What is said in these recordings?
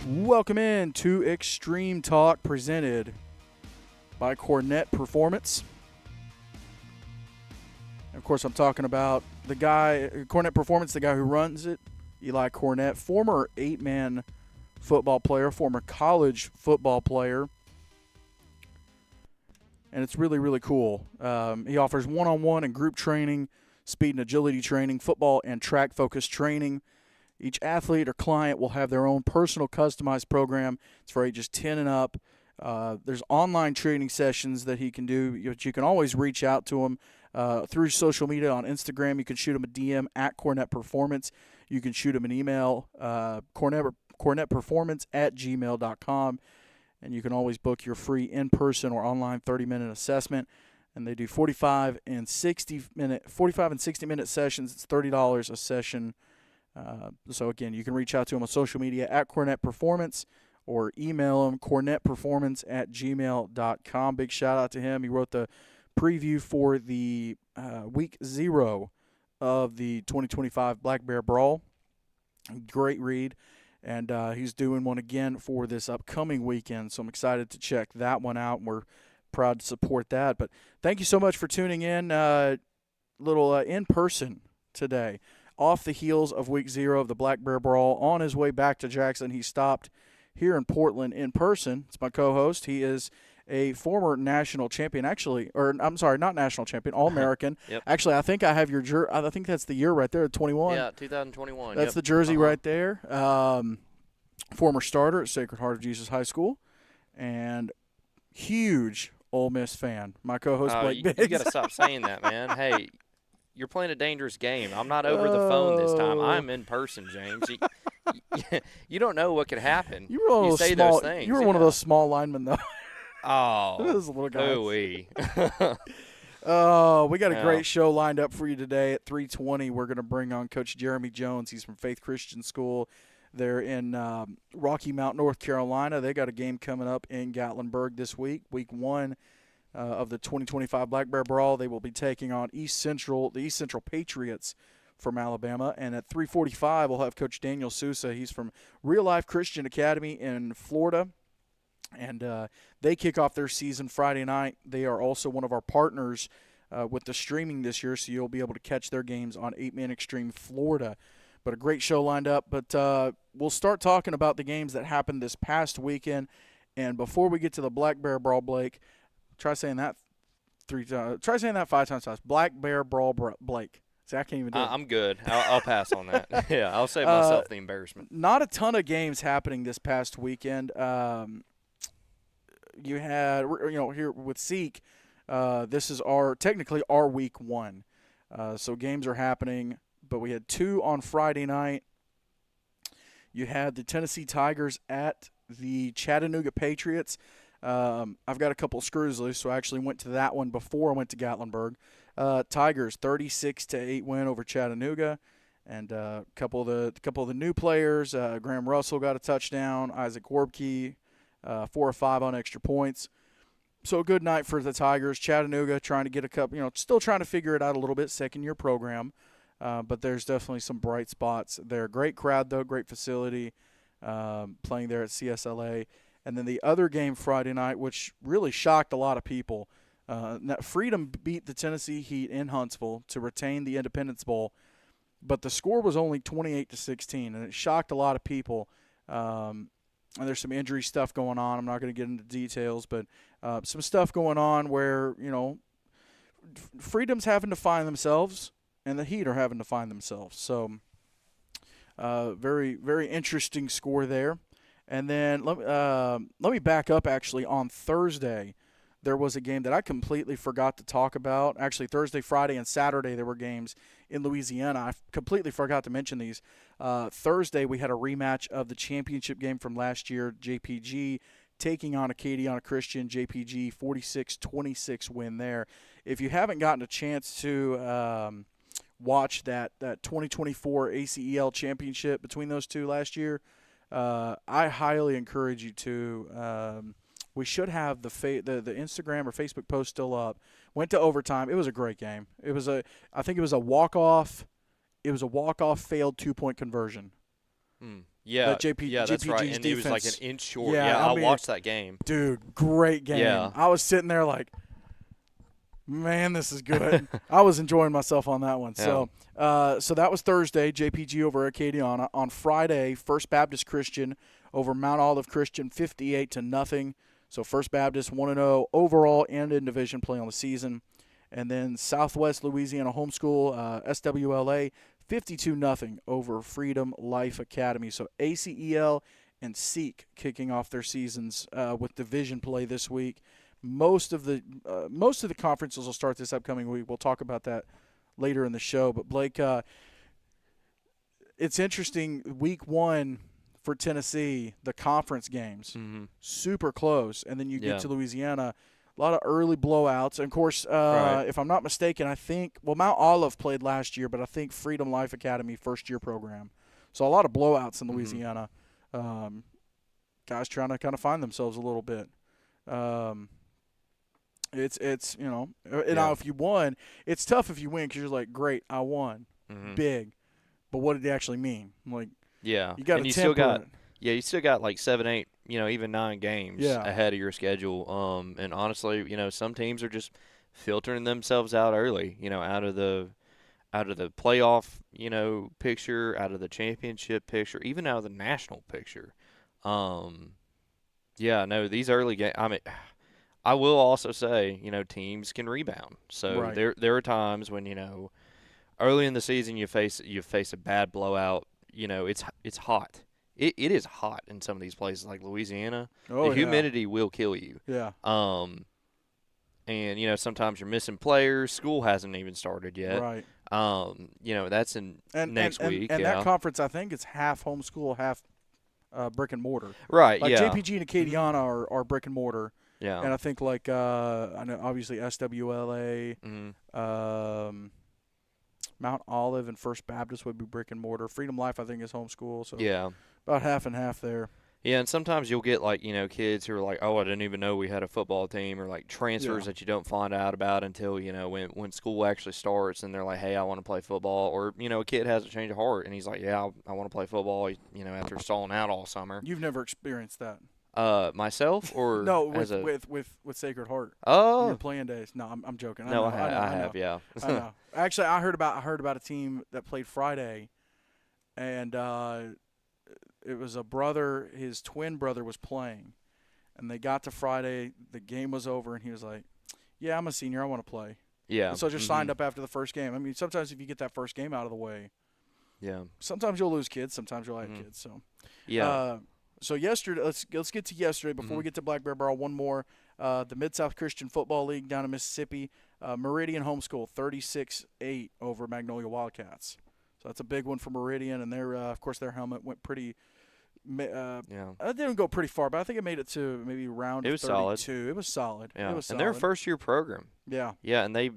Welcome in to Extreme Talk presented by Cornett Performance. Of course, I'm talking about the guy, Cornett Performance, the guy who runs it, Eli Cornett, former 8-man football player, former college football player. And it's really, really cool. He offers one-on-one and group training, speed and agility training, football and track-focused training. Each athlete or client will have their own personal customized program. It's for ages 10 and up. There's online training sessions that he can do. You can always reach out to him through social media on Instagram. You can shoot him a DM at Cornett Performance. You can shoot him an email, cornettperformance@gmail.com. And you can always book your free in-person or online 30-minute assessment. And they do 45 and 60-minute sessions. It's $30 a session. So, again, you can reach out to him on social media at Cornett Performance or email him, cornettperformance@gmail.com. Big shout-out to him. He wrote the preview for the Week 0 of the 2025 Black Bear Brawl. Great read. And he's doing one again for this upcoming weekend, so I'm excited to check that one out, and we're proud to support that. But thank you so much for tuning in. Little in-person today. Off the heels of Week 0 of the Black Bear Brawl, on his way back to Jackson, he stopped here in Portland in person. It's my co-host. He is a former national champion, actually, or I'm sorry, not national champion, All-American. Yep. Actually, I think I have your I think that's the year right there, 21. Yeah, 2021. That's the jersey right there. Former starter at Sacred Heart of Jesus High School, and huge Ole Miss fan. My co-host Blake Biggs. You got to stop saying that, man. Hey, you're playing a dangerous game. I'm not over the phone this time. I'm in person, James. You don't know what could happen. You were say those things. You were one of those small linemen, though. Oh, those little guys. Ooh-wee. Oh, we got a great show lined up for you today at 3:20. We're going to bring on Coach Jeremy Jones. He's from Faith Christian School. They're in Rocky Mount, North Carolina. They got a game coming up in Gatlinburg this week, Week 1 of the 2025 Black Bear Brawl. They will be taking on the East Central Patriots from Alabama. And at 3:45, we'll have Coach Daniel Sousa. He's from Real Life Christian Academy in Florida. And they kick off their season Friday night. They are also one of our partners with the streaming this year, so you'll be able to catch their games on 8-Man Extreme Florida. But a great show lined up. But we'll start talking about the games that happened this past weekend. And before we get to the Black Bear Brawl, Blake, try saying that 5 times fast. Black Bear Brawl, Blake. See, I can't even do it. I'm good. I'll pass on that. Yeah, I'll save myself the embarrassment. Not a ton of games happening this past weekend. You had, here with Zeke, this is technically our Week 1. So games are happening, but we had 2 on Friday night. You had the Tennessee Tigers at the Chattanooga Patriots. I've got a couple of screws loose, so I actually went to that one before I went to Gatlinburg. Tigers 36-8 win over Chattanooga, and a couple of the new players. Graham Russell got a touchdown. Isaac Warbke 4 or 5 on extra points. So a good night for the Tigers. Chattanooga trying to get a couple, still trying to figure it out a little bit. Second-year program, but there's definitely some bright spots there. Great crowd though, great facility. Playing there at CSLA. And then the other game Friday night, which really shocked a lot of people. Freedom beat the Tennessee Heat in Huntsville to retain the Independence Bowl, but the score was only 28-16, and it shocked a lot of people. And there's some injury stuff going on. I'm not going to get into details, but some stuff going on where, Freedom's having to find themselves, and the Heat are having to find themselves. So very, very interesting score there. And then let me back up, actually. On Thursday, there was a game that I completely forgot to talk about. Actually, Thursday, Friday, and Saturday, there were games in Louisiana. I completely forgot to mention these. Thursday, we had a rematch of the championship game from last year, JPG taking on Acadiana Christian. JPG 46-26 win there. If you haven't gotten a chance to watch that 2024 ACEL championship between those two last year, I highly encourage you to. We should have the Instagram or Facebook post still up. Went to overtime. It was a great game. I think it was a walk-off. It was a walk-off failed 2-point conversion. Yeah, that yeah, that's right. JPG's And it was like an defense. inch short. Yeah, Yeah, I I mean, watched that game. dude, great game. Yeah. I was sitting there like, man, this is good. I was enjoying myself on that one. Yeah. So that was Thursday, JPG over Acadiana. On Friday, First Baptist Christian over Mount Olive Christian, 58-0. So First Baptist 1-0 overall and in division play on the season. And then Southwest Louisiana Homeschool, SWLA, 52-0 over Freedom Life Academy. So ACEL and SEEK kicking off their seasons with division play this week. Most of the conferences will start this upcoming week. We'll talk about that later in the show. But Blake, it's interesting. Week 1 for Tennessee, the conference games, super close, and then you get to Louisiana, a lot of early blowouts. And of course, if I'm not mistaken, I think Mount Olive played last year, but I think Freedom Life Academy first-year program, so a lot of blowouts in Louisiana. Guys trying to kind of find themselves a little bit. It's now if you won, it's tough if you win because you're like, great, I won, big, but what did it actually mean? Like, you got to temper it. Yeah, you still got like 7, 8, even 9 games ahead of your schedule. And honestly, some teams are just filtering themselves out early, out of the playoff, picture, out of the championship picture, even out of the national picture. These early games. I mean, I will also say, teams can rebound. So there are times when early in the season you face a bad blowout. It's hot. It is hot in some of these places like Louisiana. The humidity will kill you. Yeah. And sometimes you're missing players. School hasn't even started yet. Right. That's in next week. And that conference, I think, it's half homeschool, half brick and mortar. Right. Like JPG and Acadiana are brick and mortar. Yeah. And I think I know obviously SWLA, Mount Olive and First Baptist would be brick and mortar. Freedom Life, I think, is homeschool. So about half and half there. Yeah, and sometimes you'll get kids who are like, oh, I didn't even know we had a football team, or like transfers that you don't find out about until when school actually starts, and they're like, hey, I want to play football, or a kid has a change of heart and he's like, yeah, I want to play football, after stalling out all summer. You've never experienced that. Myself or no, with Sacred Heart. Oh, your playing days. No, I'm joking. I have. Yeah. I know. Actually, I heard about a team that played Friday, and it was a brother. His twin brother was playing, and they got to Friday. The game was over, and he was like, "Yeah, I'm a senior. I want to play." Yeah. And so I just signed up after the first game. I mean, sometimes if you get that first game out of the way, sometimes you'll lose kids. Sometimes you'll have kids. So So yesterday, let's get to yesterday before we get to Black Bear Barrel. One more, the Mid-South Christian Football League down in Mississippi, Meridian Homeschool 36-8 over Magnolia Wildcats. So that's a big one for Meridian, and of course their helmet went pretty. It didn't go pretty far, but I think it made it to maybe round 32. Solid. It was solid. Yeah, it was and they're a first-year program. Yeah. Yeah, and they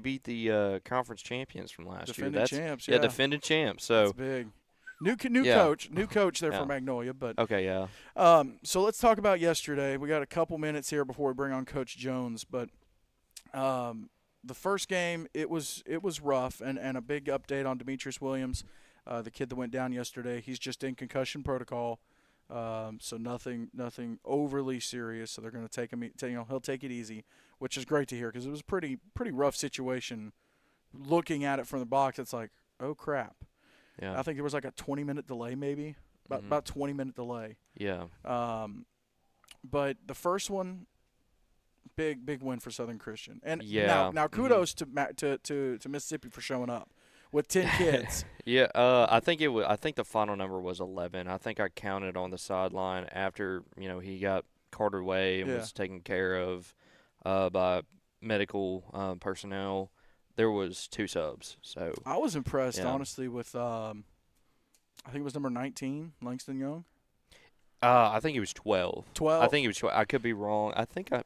beat the conference champions from last year. Champs. Yeah, defending champs. So that's big. New coach there for Magnolia, but okay, so let's talk about yesterday. We got a couple minutes here before we bring on Coach Jones, but the first game it was rough, and a big update on Demetrius Williams, the kid that went down yesterday. He's just in concussion protocol, so nothing overly serious. So they're going to take him. He'll take it easy, which is great to hear because it was a pretty rough situation. Looking at it from the box, it's like, oh crap. Yeah. I think there was like a 20-minute delay, maybe about 20-minute delay. Yeah. But the first one, big win for Southern Christian. And now kudos to Mississippi for showing up with 10 kids. I think the final number was 11. I think I counted on the sideline after he got carted away and was taken care of by medical personnel. There was 2 subs. So I was impressed, honestly, with I think it was number 19, Langston Young. I think he was 12. 12. I think he was 12. I could be wrong. I think I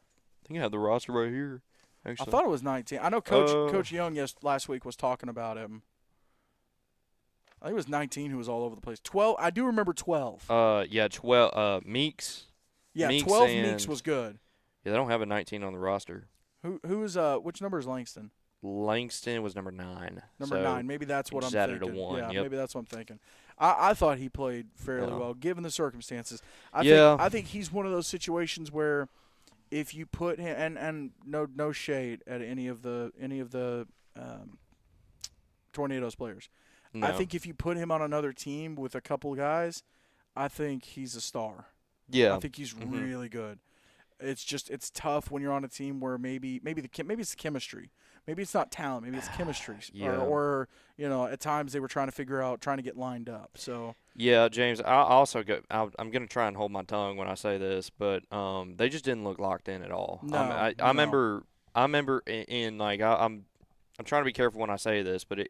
have the roster right here. Actually. I thought it was 19. I know Coach Young last week was talking about him. I think it was 19 who was all over the place. 12. I do remember 12. 12. Meeks. Yeah, Meeks 12 Meeks was good. Yeah, they don't have a 19 on the roster. Who's which number is Langston? Langston was number 9. Number So 9. Maybe that's he what I'm just added a thinking. 1. Yeah, Yep. maybe that's what I'm thinking. I thought he played fairly Yeah. well given the circumstances. Yeah. I think he's one of those situations where if you put him and no shade at any of the Tornadoes players. I No. think if you put him on another team with a couple guys, I think he's a star. I Yeah. think he's Mhm. really good. It's tough when you're on a team where maybe it's the chemistry. Maybe it's not talent. Maybe it's chemistry. Yeah. Or at times they were trying to get lined up. So Yeah, James. I also go. I'm gonna try and hold my tongue when I say this, but they just didn't look locked in at all. no, I no, remember. In like I'm trying to be careful when I say this, but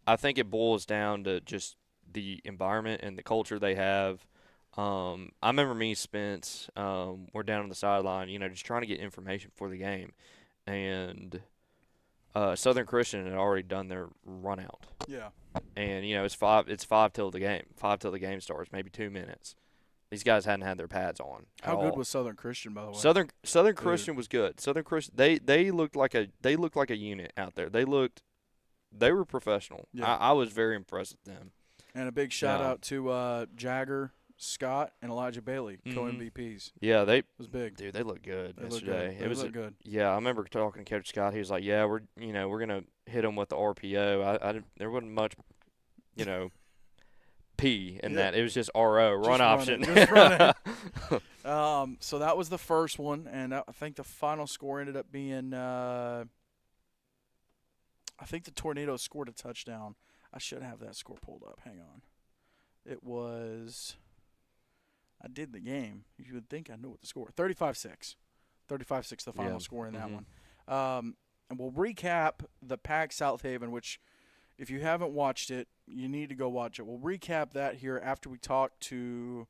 I think it boils down to just the environment and the culture they have. I remember me, Spence, we're down on the sideline, just trying to get information for the game, and Southern Christian had already done their run out, yeah. and it's five till the game starts, maybe 2 minutes. These guys hadn't had their pads on at How good all. was Southern Christian, by the way? Southern Dude. Christian was good. Southern Christian they looked like a unit out there. They were professional. Yeah. I was very impressed with them. And a big shout Yeah. out to Jagger, Scott, and Elijah Bailey, Mhm. co-MVPs. Yeah, It was big. they looked good They looked yesterday. good. They looked good. Yeah, I remember talking to Coach Scott. He was like, "Yeah, we're gonna hit them with the RPO." There wasn't much, you know, P in Yeah. that. It was just RO, Just run run option. it. Just run it. So that was the first one, and I think the final score ended up being. I think the Tornadoes scored a touchdown. I should have that score pulled up. Hang on. It was. I did the game. You would think I knew what the score. 35-6. 35-6 the final Yeah. score in that Mhm. one. And we'll recap the Pack South Haven, which if you haven't watched it, you need to go watch it. We'll recap that here after we talk to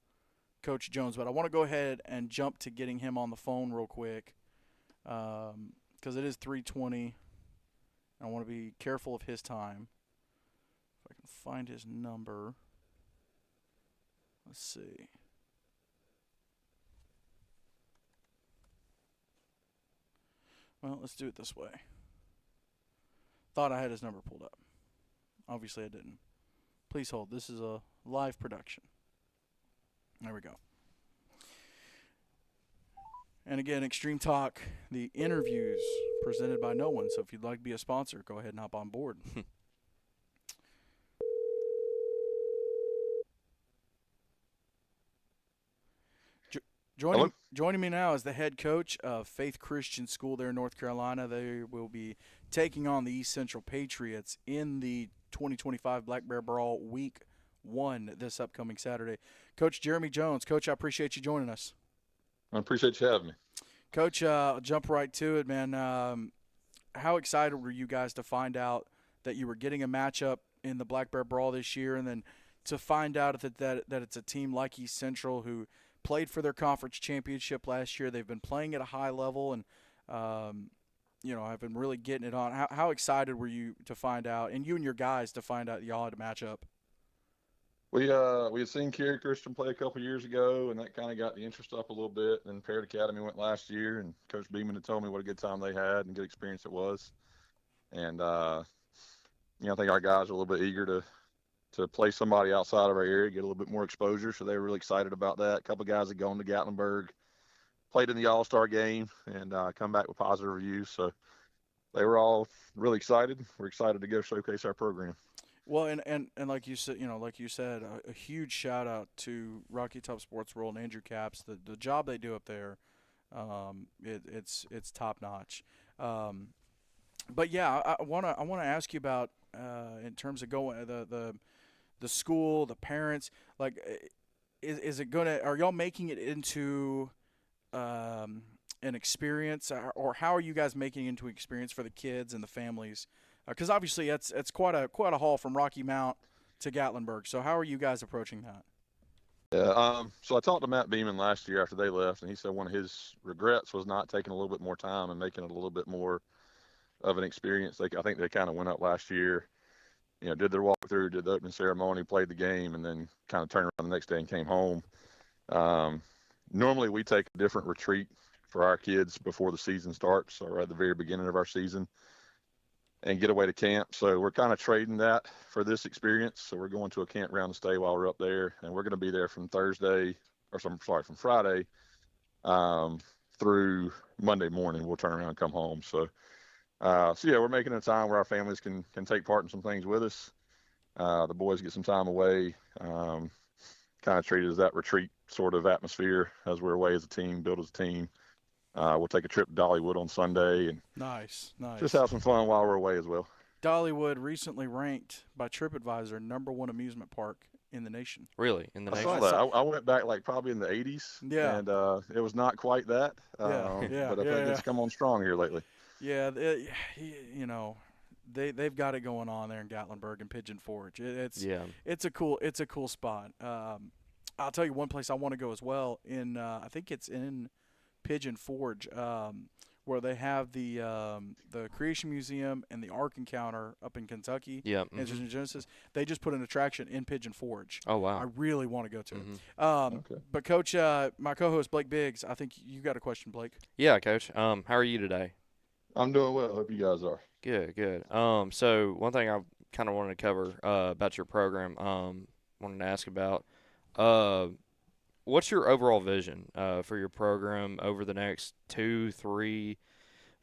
Coach Jones. But I want to go ahead and jump to getting him on the phone real quick because it is 3:20. I want to be careful of his time. If I can find his number. Let's see. Well, let's do it this way. Thought I had his number pulled up. Obviously, I didn't. Please hold. This is a live production. There we go. And again, Extreme Talk, the interviews presented by no one. So if you'd like to be a sponsor, go ahead and hop on board. Joining me now is the head coach of Faith Christian School there in North Carolina. They will be taking on the East Central Patriots in the 2025 Black Bear Brawl Week 1 this upcoming Saturday. Coach Jeremy Jones. Coach, I appreciate you joining us. I appreciate you having me. Coach, I'll jump right to it, man. How excited were you guys to find out that you were getting a matchup in the Black Bear Brawl this year, and then to find out that it's a team like East Central who played for their conference championship last year? They've been playing at a high level, and I've been really getting it on. How excited were you to find out, and you and your guys to find out y'all had a matchup? We had seen Cary Christian play a couple years ago, and that kind of got the interest up a little bit. And Parrott Academy went last year, and Coach Beeman had told me what a good time they had and good experience it was. And I think our guys are a little bit eager to play somebody outside of our area, get a little bit more exposure. So they were really excited about that. A couple of guys had gone to Gatlinburg, played in the All-Star game, and come back with positive reviews. So they were all really excited. We're excited to go showcase our program. Well, and like you said, a huge shout out to Rocky Top Sports World and Andrew Capps. The job they do up there, it's top notch. But yeah, I wanna ask you about in terms of going the school, the parents. Like, is it gonna? Are y'all making it into an experience, or how are you guys making it into an experience for the kids and the families? Because obviously it's quite a haul from Rocky Mount to Gatlinburg. So how are you guys approaching that? Yeah. So I talked to Matt Beeman last year after they left, and he said one of his regrets was not taking a little bit more time and making it a little bit more of an experience. I think they kind of went up last year, did their walkthrough, did the opening ceremony, played the game, and then kind of turned around the next day and came home. Normally we take a different retreat for our kids before the season starts or at the very beginning of our season. and get away to camp. So we're kind of trading that for this experience. So we're going to a campground to stay while we're up there, and we're going to be there from from Friday um, through Monday morning. We'll turn around and come home. So yeah, we're making a time where our families can take part in some things with us. The boys get some time away. Kind of treat it as that retreat sort of atmosphere as we're away as a team, build as a team. We'll take a trip to Dollywood on Sunday and Nice, just nice. have some fun while we're away as well. Dollywood recently ranked by TripAdvisor #1 amusement park in the nation. Really, in the I I saw nation? that. saw. I went back like probably in the 80s, Yeah, and it was not quite that. yeah, yeah, But I yeah, think yeah. it's come on strong here lately. Yeah, you know, they've got it going on there in Gatlinburg and Pigeon Forge. Yeah. It's a cool spot. I'll tell you one place I want to go as well. In I think it's in Pigeon Forge, where they have the Creation Museum and the Ark Encounter up in Kentucky. Yeah. And in Genesis, they just put an attraction in Pigeon Forge. Oh I wow. really want to go to hmm it. Okay. But Coach, my co-host Blake Biggs, I think you got a question, Blake. Yeah, Coach. How are you today? I'm doing well. Hope you guys are. Good, good. So one thing I kind of wanted to cover about your program, wanted to ask about, uh, what's your overall vision for your program over the next 2, 3,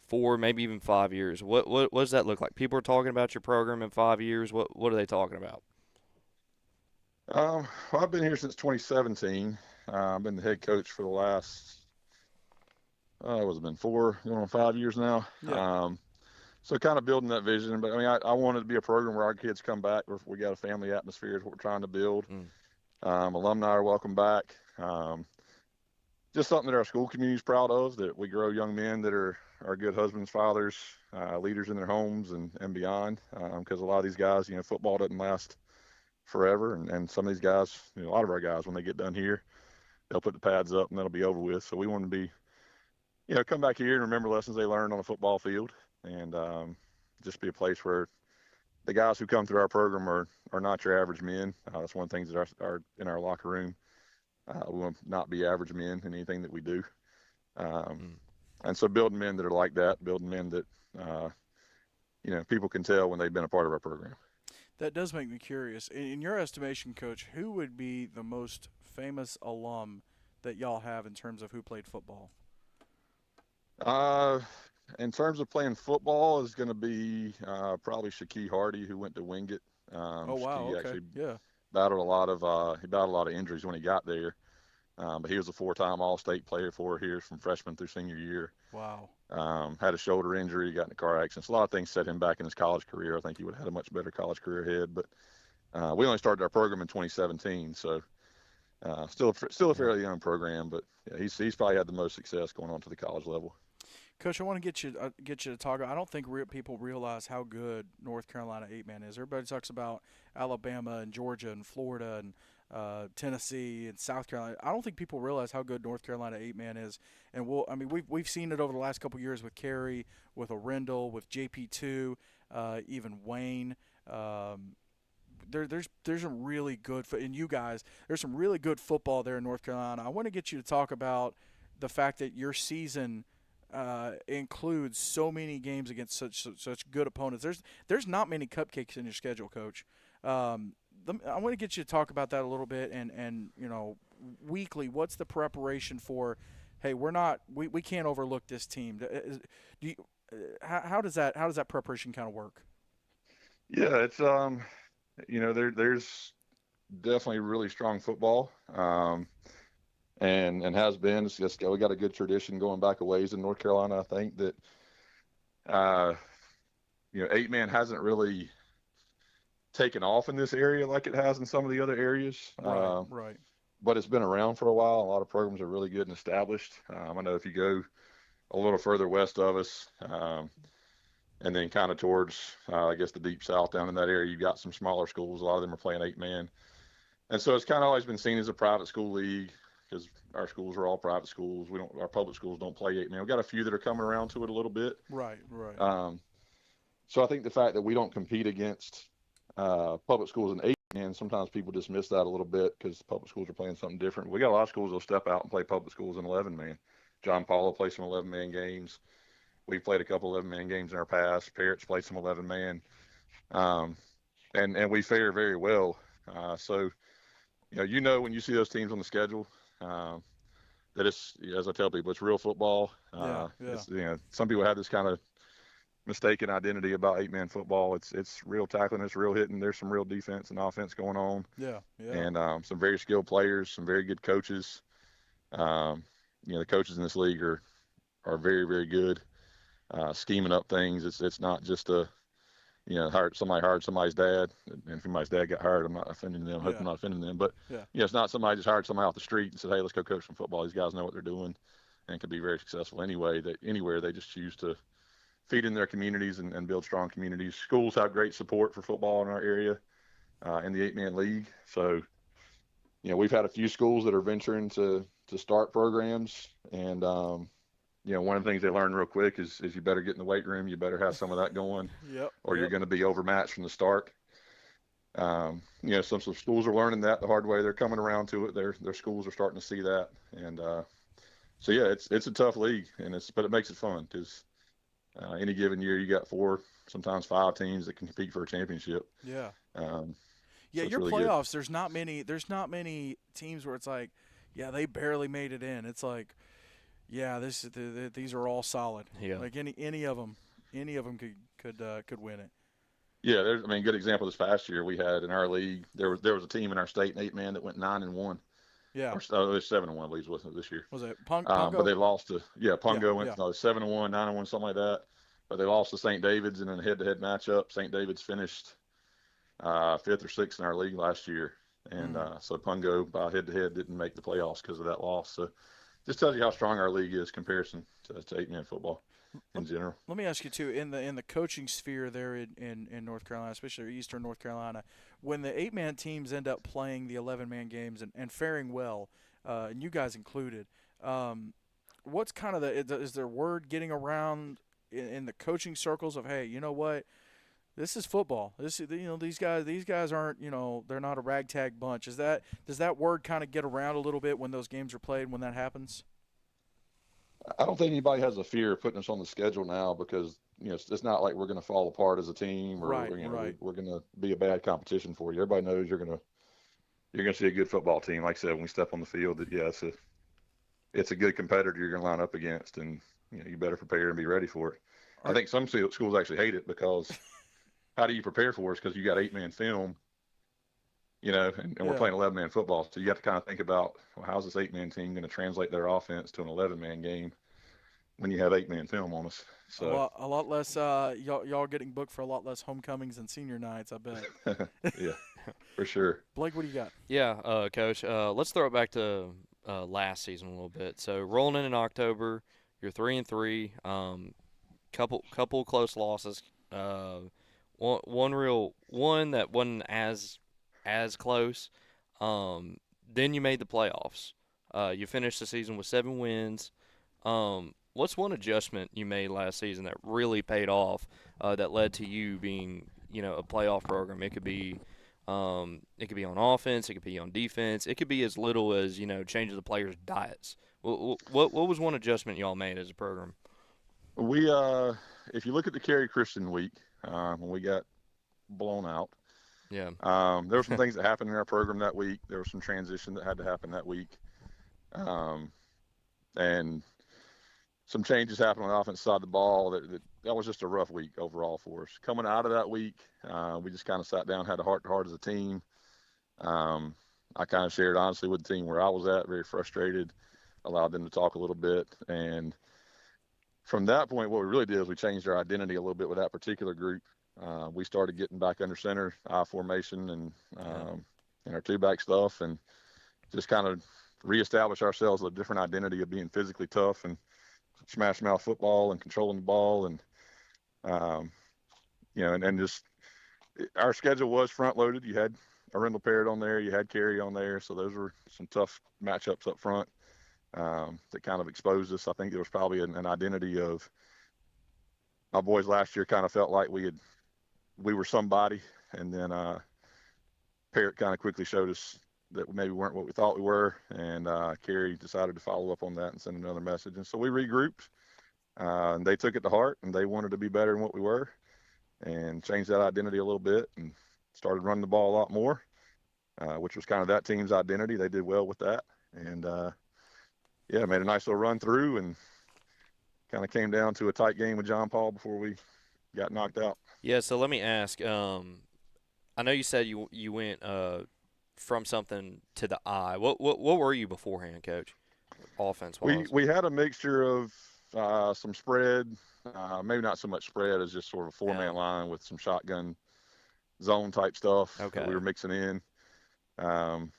4, maybe even 5 years? What does that look like? People are talking about your program in 5 years. What are they talking about? Well, I've been here since 2017. I've been the head coach for the last, what's it been, 5 years now. Yeah. So kind of building that vision. But I mean, I wanted to be a program where our kids come back. Where we got a family atmosphere is what we're trying to build. Mm, Alumni are welcome back. Just something that our school community is proud of, that we grow young men that are good husbands, fathers, leaders in their homes and beyond. Because a lot of these guys, football doesn't last forever. And some of these guys, a lot of our guys, when they get done here, they'll put the pads up and that'll be over with. So we want to be, come back here and remember lessons they learned on the football field, and just be a place where the guys who come through our program are not your average men. That's one of the things that are in our locker room. We want to not be average men in anything that we do. Um, mm. and so building men that are like that, building men that, people can tell when they've been a part of our program. That does make me curious. In your estimation, Coach, who would be the most famous alum that y'all have in terms of who played football? Uh, in terms of playing football, is going to be probably Shaquille Hardy, who went to Wingate. Oh wow, Shaquille okay, actually yeah, battled a lot of injuries when he got there. But he was a four-time All-State player for here from freshman through senior year. wow, Had a shoulder injury, got in a car accident. So a lot of things set him back in his college career. I think he would have had a much better college career ahead. But we only started our program in 2017, so still a Yeah. fairly young program. But yeah, he's probably had the most success going on to the college level. Coach. I want to get you to talk. I don't think people realize how good North Carolina 8-man is. Everybody talks about Alabama and Georgia and Florida and Tennessee and South Carolina. I don't think people realize how good North Carolina 8-man is. And I mean, we've seen it over the last couple of years with Carey, with Orendle, with JP2, even Wayne. There's some really good and you guys, there's some really good football there in North Carolina. I want to get you to talk about the fact that your season includes so many games against such good opponents. There's not many cupcakes in your schedule, Coach. I want to get you to talk about that a little bit, and weekly, what's the preparation for? Hey, we can't overlook this team. Do you, how does that preparation kind of work? Yeah, it's there's definitely really strong football. And has been. It's just we got a good tradition going back a ways in North Carolina. I think that 8-man hasn't really taken off in this area like it has in some of the other areas. Right, right. But it's been around for a while. A lot of programs are really good and established. I know if you go a little further west of us, and then kind of towards I guess the deep south down in that area, you've got some smaller schools. A lot of them are playing 8-man, and so it's kind of always been seen as a private school league, because our schools are all private schools. Our public schools don't play 8-man. We've got a few that are coming around to it a little bit. Right, right. So I think the fact that we don't compete against public schools in 8-man, sometimes people dismiss that a little bit because public schools are playing something different. We got a lot of schools that'll step out and play public schools in 11-man. John Paul will play some 11-man games. We've played a couple 11-man games in our past. Parrots played some 11-man, um, and we fare very well. So when you see those teams on the schedule, um, that it's, as I tell people, it's real football. Yeah, yeah, It's some people have this kind of mistaken identity about 8-man football. It's real tackling, it's real hitting. There's some real defense and offense going on, yeah, yeah, and some very skilled players, some very good coaches. Um, the coaches in this league are very, very good, scheming up things. It's not just somebody hired somebody's dad, and if somebody's dad got hired, I'm not offending them. Hope yeah, I'm not offending them, but yeah, it's not somebody just hired somebody off the street and said, "Hey, let's go coach some football." These guys know what they're doing, and can be very successful anywhere they just choose to feed in their communities and build strong communities. Schools have great support for football in our area, in the 8-man league. So, we've had a few schools that are venturing to start programs, and one of the things they learn real quick is you better get in the weight room. You better have some of that going, yep, or you're yep, going to be overmatched from the start. Some schools are learning that the hard way. They're coming around to it. Their schools are starting to see that, and so yeah, it's a tough league, but it makes it fun because any given year you got 4, sometimes 5 teams that can compete for a championship. yeah. Um, Yeah, so it's your really good. playoffs. There's not many. There's not many teams where it's like, yeah, they barely made it in. It's like, yeah, these are all solid. Yeah. Like any of them could win it. Yeah, good example this past year we had in our league. There was a team in our state, an 8-man, that went 9-1, Yeah, or it was 7-1, I believe, wasn't it, this year? was it But Punko? they lost to Yeah, Pungo yeah. went 7-1, 9-1, something like that. But they lost to St. David's in a head-to-head matchup. St. David's finished 5th or 6th in our league last year, and Mm. so Pungo by head-to-head didn't make the playoffs because of that loss. So just tells you how strong our league is comparison to 8-man football Let, in general. let me ask you too. In the coaching sphere there in North Carolina, especially Eastern North Carolina, when the 8-man teams end up playing the 11-man games and faring well, and you guys included, what's kind of is there word getting around in the coaching circles of, hey, you know what? This is football. These guys aren't, they're not a ragtag bunch. Does that word kind of get around a little bit when those games are played when that happens? I don't think anybody has a fear of putting us on the schedule now because it's not like we're going to fall apart as a team, Right, or right. we're going to be a bad competition for you. Everybody knows you're going to see a good football team. Like I said, when we step on the field, that it's a good competitor you're going to line up against, and you better prepare and be ready for it. I Are, think some schools actually hate it because how do you prepare for us? Because you got 8-man film, and we're yeah. playing 11-man football. So you have to kind of think about, well, how's this 8-man team going to translate their offense to an 11-man game when you have 8-man film on us? So A lot less. Y'all getting booked for a lot less homecomings and senior nights. I bet. yeah, for sure. Blake, what do you got? Yeah, Coach. Let's throw it back to last season a little bit. So rolling in October, you're 3-3. Couple close losses. One real one that wasn't as close. Then you made the playoffs. You finished the season with 7 wins. What's one adjustment you made last season that really paid off? That led to you being, a playoff program. It could be on offense. It could be on defense. It could be as little as changing the players' diets. What was one adjustment y'all made as a program? We if you look at the Cary Christian week, when we got blown out, Yeah. there were some things that happened in our program that week. There was some transition that had to happen that week, and some changes happened on the offense side of the ball. That was just a rough week overall for us. Coming out of that week, we just kind of sat down, had a heart-to-heart as a team. I kind of shared honestly with the team where I was at, very frustrated, allowed them to talk a little bit. And from that point, what we really did is we changed our identity a little bit with that particular group. We started getting back under center, I formation, and our 2-back stuff, and just kind of reestablish ourselves with a different identity of being physically tough and smash mouth football and controlling the ball. And, and just our schedule was front loaded. You had Arundel Parrott on there, you had Cary on there. So those were some tough matchups up front that kind of exposed us. I think there was probably an identity of my boys last year kind of felt like we were somebody. And then Parrott kind of quickly showed us that we maybe weren't what we thought we were. And Cary decided to follow up on that and send another message. And so we regrouped. And they took it to heart, and they wanted to be better than what we were, and changed that identity a little bit, and started running the ball a lot more, which was kind of that team's identity. They did well with that, and yeah, made a nice little run through, and kind of came down to a tight game with John Paul before we got knocked out. Yeah, so let me ask. I know you said you went from something to the eye. What were you beforehand, Coach? Offense wise. We had a mixture of some spread, maybe not so much spread as just sort of a four-man line with some shotgun zone type stuff that we were mixing in. And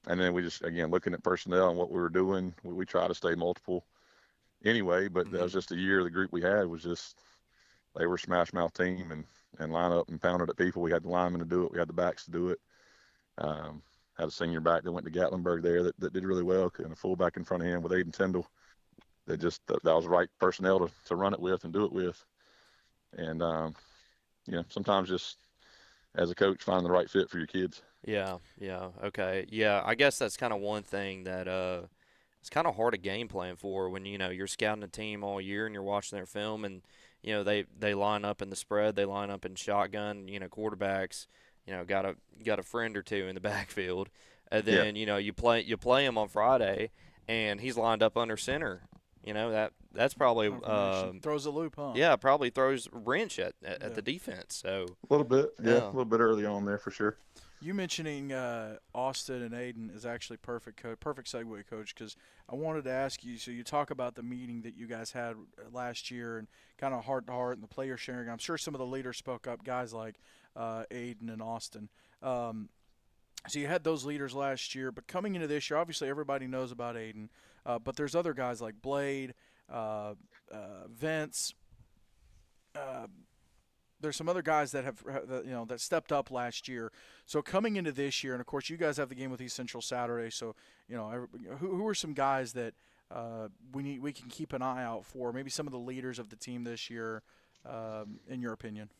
then we just, again, looking at personnel and what we were doing, we try to stay multiple anyway, but that was just a year. The group we had was just, they were a smash mouth team and line up and pounded at people. We had the linemen to do it. We had the backs to do it. Had a senior back that went to Gatlinburg there that did really well, and a fullback in front of him with Aiden Tyndall. That was the right personnel to run it with and do it with. And, sometimes just as a coach, find the right fit for your kids. Yeah, okay. Yeah, I guess that's kind of one thing that it's kind of hard to game plan for when, you're scouting a team all year and you're watching their film and, they line up in the spread, they line up in shotgun, quarterbacks, got a friend or two in the backfield. And then, you play him on Friday and he's lined up under center. That's probably throws a loop, huh? Yeah, probably throws a wrench at the defense. So a little bit, a little bit early on there for sure. You mentioning Austin and Aiden is actually perfect segue, Coach, because I wanted to ask you. So you talk about the meeting that you guys had last year and kind of heart to heart and the player sharing. I'm sure some of the leaders spoke up, guys like Aiden and Austin. So you had those leaders last year, but coming into this year, obviously everybody knows about Aiden, but there's other guys like Blade, Vince. There's some other guys that have that stepped up last year. So coming into this year, and of course you guys have the game with East Central Saturday. So who are some guys that we can keep an eye out for? Maybe some of the leaders of the team this year, in your opinion.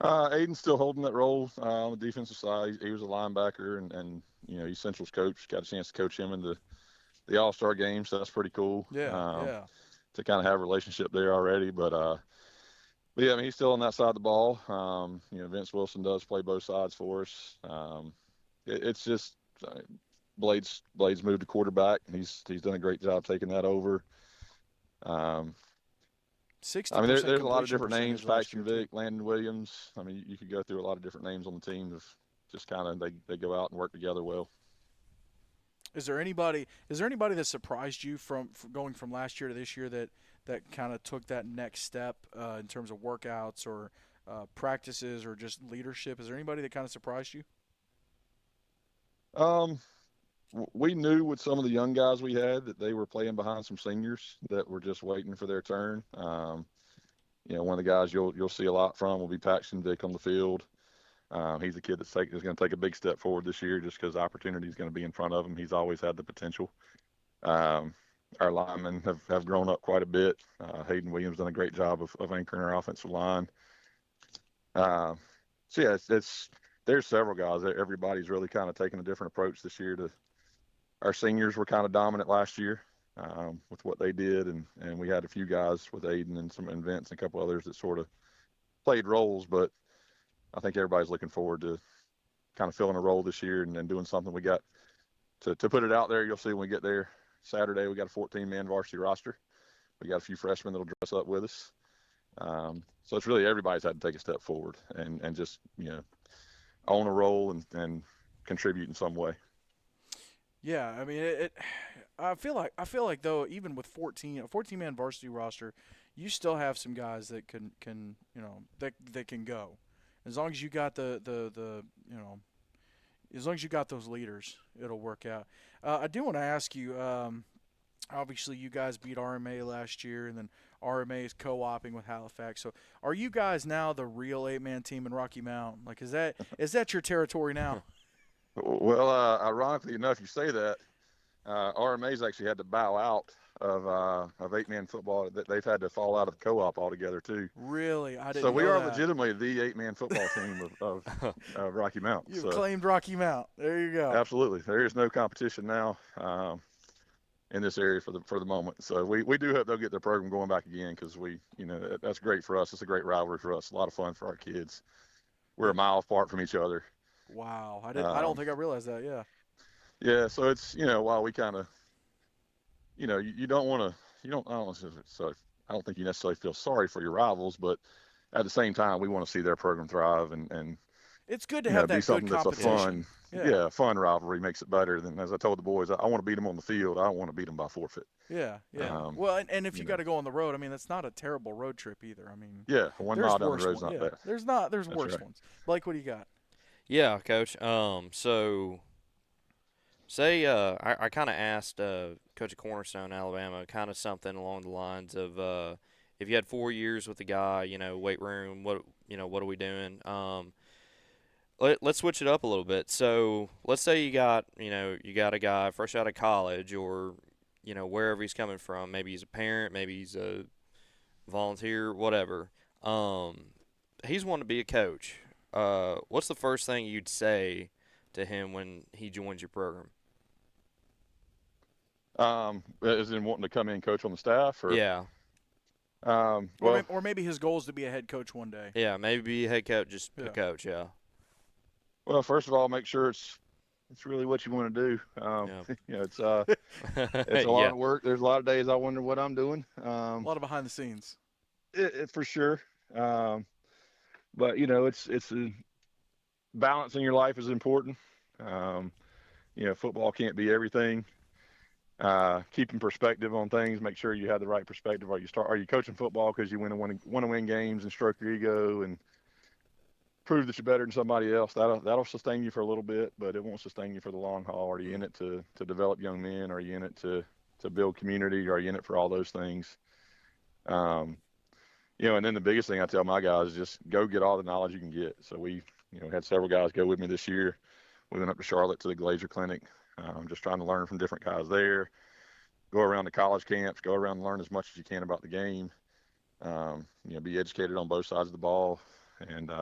Aiden's still holding that role on the defensive side. He was a linebacker, and East Central's coach got a chance to coach him in the All-Star game, so that's pretty cool. Yeah. To kind of have a relationship there already, but yeah, I mean, he's still on that side of the ball. Vince Wilson does play both sides for us. It's just Blade's moved to quarterback, and he's done a great job taking that over. 60%. I mean, there's a lot of different names: Paxton Vick, Landon Williams. I mean, you could go through a lot of different names on the team. Of just kind of they go out and work together well. Is there anybody that surprised you from going from last year to this year that kind of took that next step in terms of workouts or practices or just leadership? Is there anybody that kind of surprised you? We knew with some of the young guys we had that they were playing behind some seniors that were just waiting for their turn. One of the guys you'll see a lot from will be Paxton Vick on the field. He's a kid that's going to take a big step forward this year just because opportunity is going to be in front of him. He's always had the potential. Our linemen have grown up quite a bit. Hayden Williams done a great job of anchoring our offensive line. So yeah, there's several guys. Everybody's really kind of taking a different approach this year. Our seniors were kind of dominant last year with what they did, and we had a few guys with Aiden and Vince and a couple others that sort of played roles, but I think everybody's looking forward to kind of filling a role this year and doing something. We got to put it out there. You'll see when we get there Saturday, we got a 14-man varsity roster. We got a few freshmen that'll dress up with us. So it's really everybody's had to take a step forward and just, own a role and contribute in some way. Yeah, I mean, I feel like though, even with a 14-man varsity roster, you still have some guys that can that can go. As long as you got as long as you got those leaders, it'll work out. I do want to ask you, obviously you guys beat RMA last year, and then RMA is co-oping with Halifax. So are you guys now the real 8-man team in Rocky Mount? Like, is that your territory now? Well, ironically enough, you say that. RMA's actually had to bow out of 8-man football. They've had to fall out of the co-op altogether too. Really? I didn't know. So we are that. legitimately the 8-man football team of Rocky Mount. You've claimed Rocky Mount. There you go. Absolutely. There is no competition now. in this area for the moment. So we do hope they'll get their program going back again because that's great for us. It's a great rivalry for us. A lot of fun for our kids. We're a mile apart from each other. Wow, I don't Um, think I realized that. Yeah. yeah, so it's while we kind of you don't want to I don't know, so I don't think you necessarily feel sorry for your rivals, but at the same time we want to see their program thrive and It's good to have be that good something that's a competition. fun, Yeah. fun rivalry makes it better than, as I told the boys, I want to beat them on the field. I don't want to beat them by forfeit. Yeah, yeah. Um, Well, and if you you got know, to go on the road, I mean, that's not a terrible road trip either. I mean, yeah, 1 mile down the worse road's ones. not Yeah, bad. there's That's worse right. ones. Blake, what do you got? Yeah, Coach. So say I kind of asked Coach at Cornerstone, Alabama, kind of something along the lines of if you had 4 years with a guy, weight room, what are we doing? Let's switch it up a little bit. So let's say you got a guy fresh out of college or wherever he's coming from. Maybe he's a parent, maybe he's a volunteer, whatever. Um, he's wanting to be a coach. What's the first thing you'd say to him when he joins your program? As in wanting to come in and coach on the staff, or Yeah, well, Or maybe his goal is to be a head coach one day. yeah, maybe be a head coach, just a Yeah. coach. Yeah, first of all, make sure it's really what you want to do. yeah, It's a lot yeah, of work. There's a lot of days I wonder what I'm doing. A lot of behind the scenes. For sure. Um, but it's a balance in your life is important. Um, football can't be everything. Keeping perspective on things, make sure you have the right perspective. Are you coaching football because you want to win games and stroke your ego and prove that you're better than somebody else? That'll sustain you for a little bit, but it won't sustain you for the long haul. Are you in it to develop young men? Are you in it to build community? Are you in it for all those things? Um, and then the biggest thing I tell my guys is just go get all the knowledge you can get. So we had several guys go with me this year. We went up to Charlotte to the Glazier Clinic, just trying to learn from different guys there. Go around the college camps, go around and learn as much as you can about the game. Be educated on both sides of the ball, and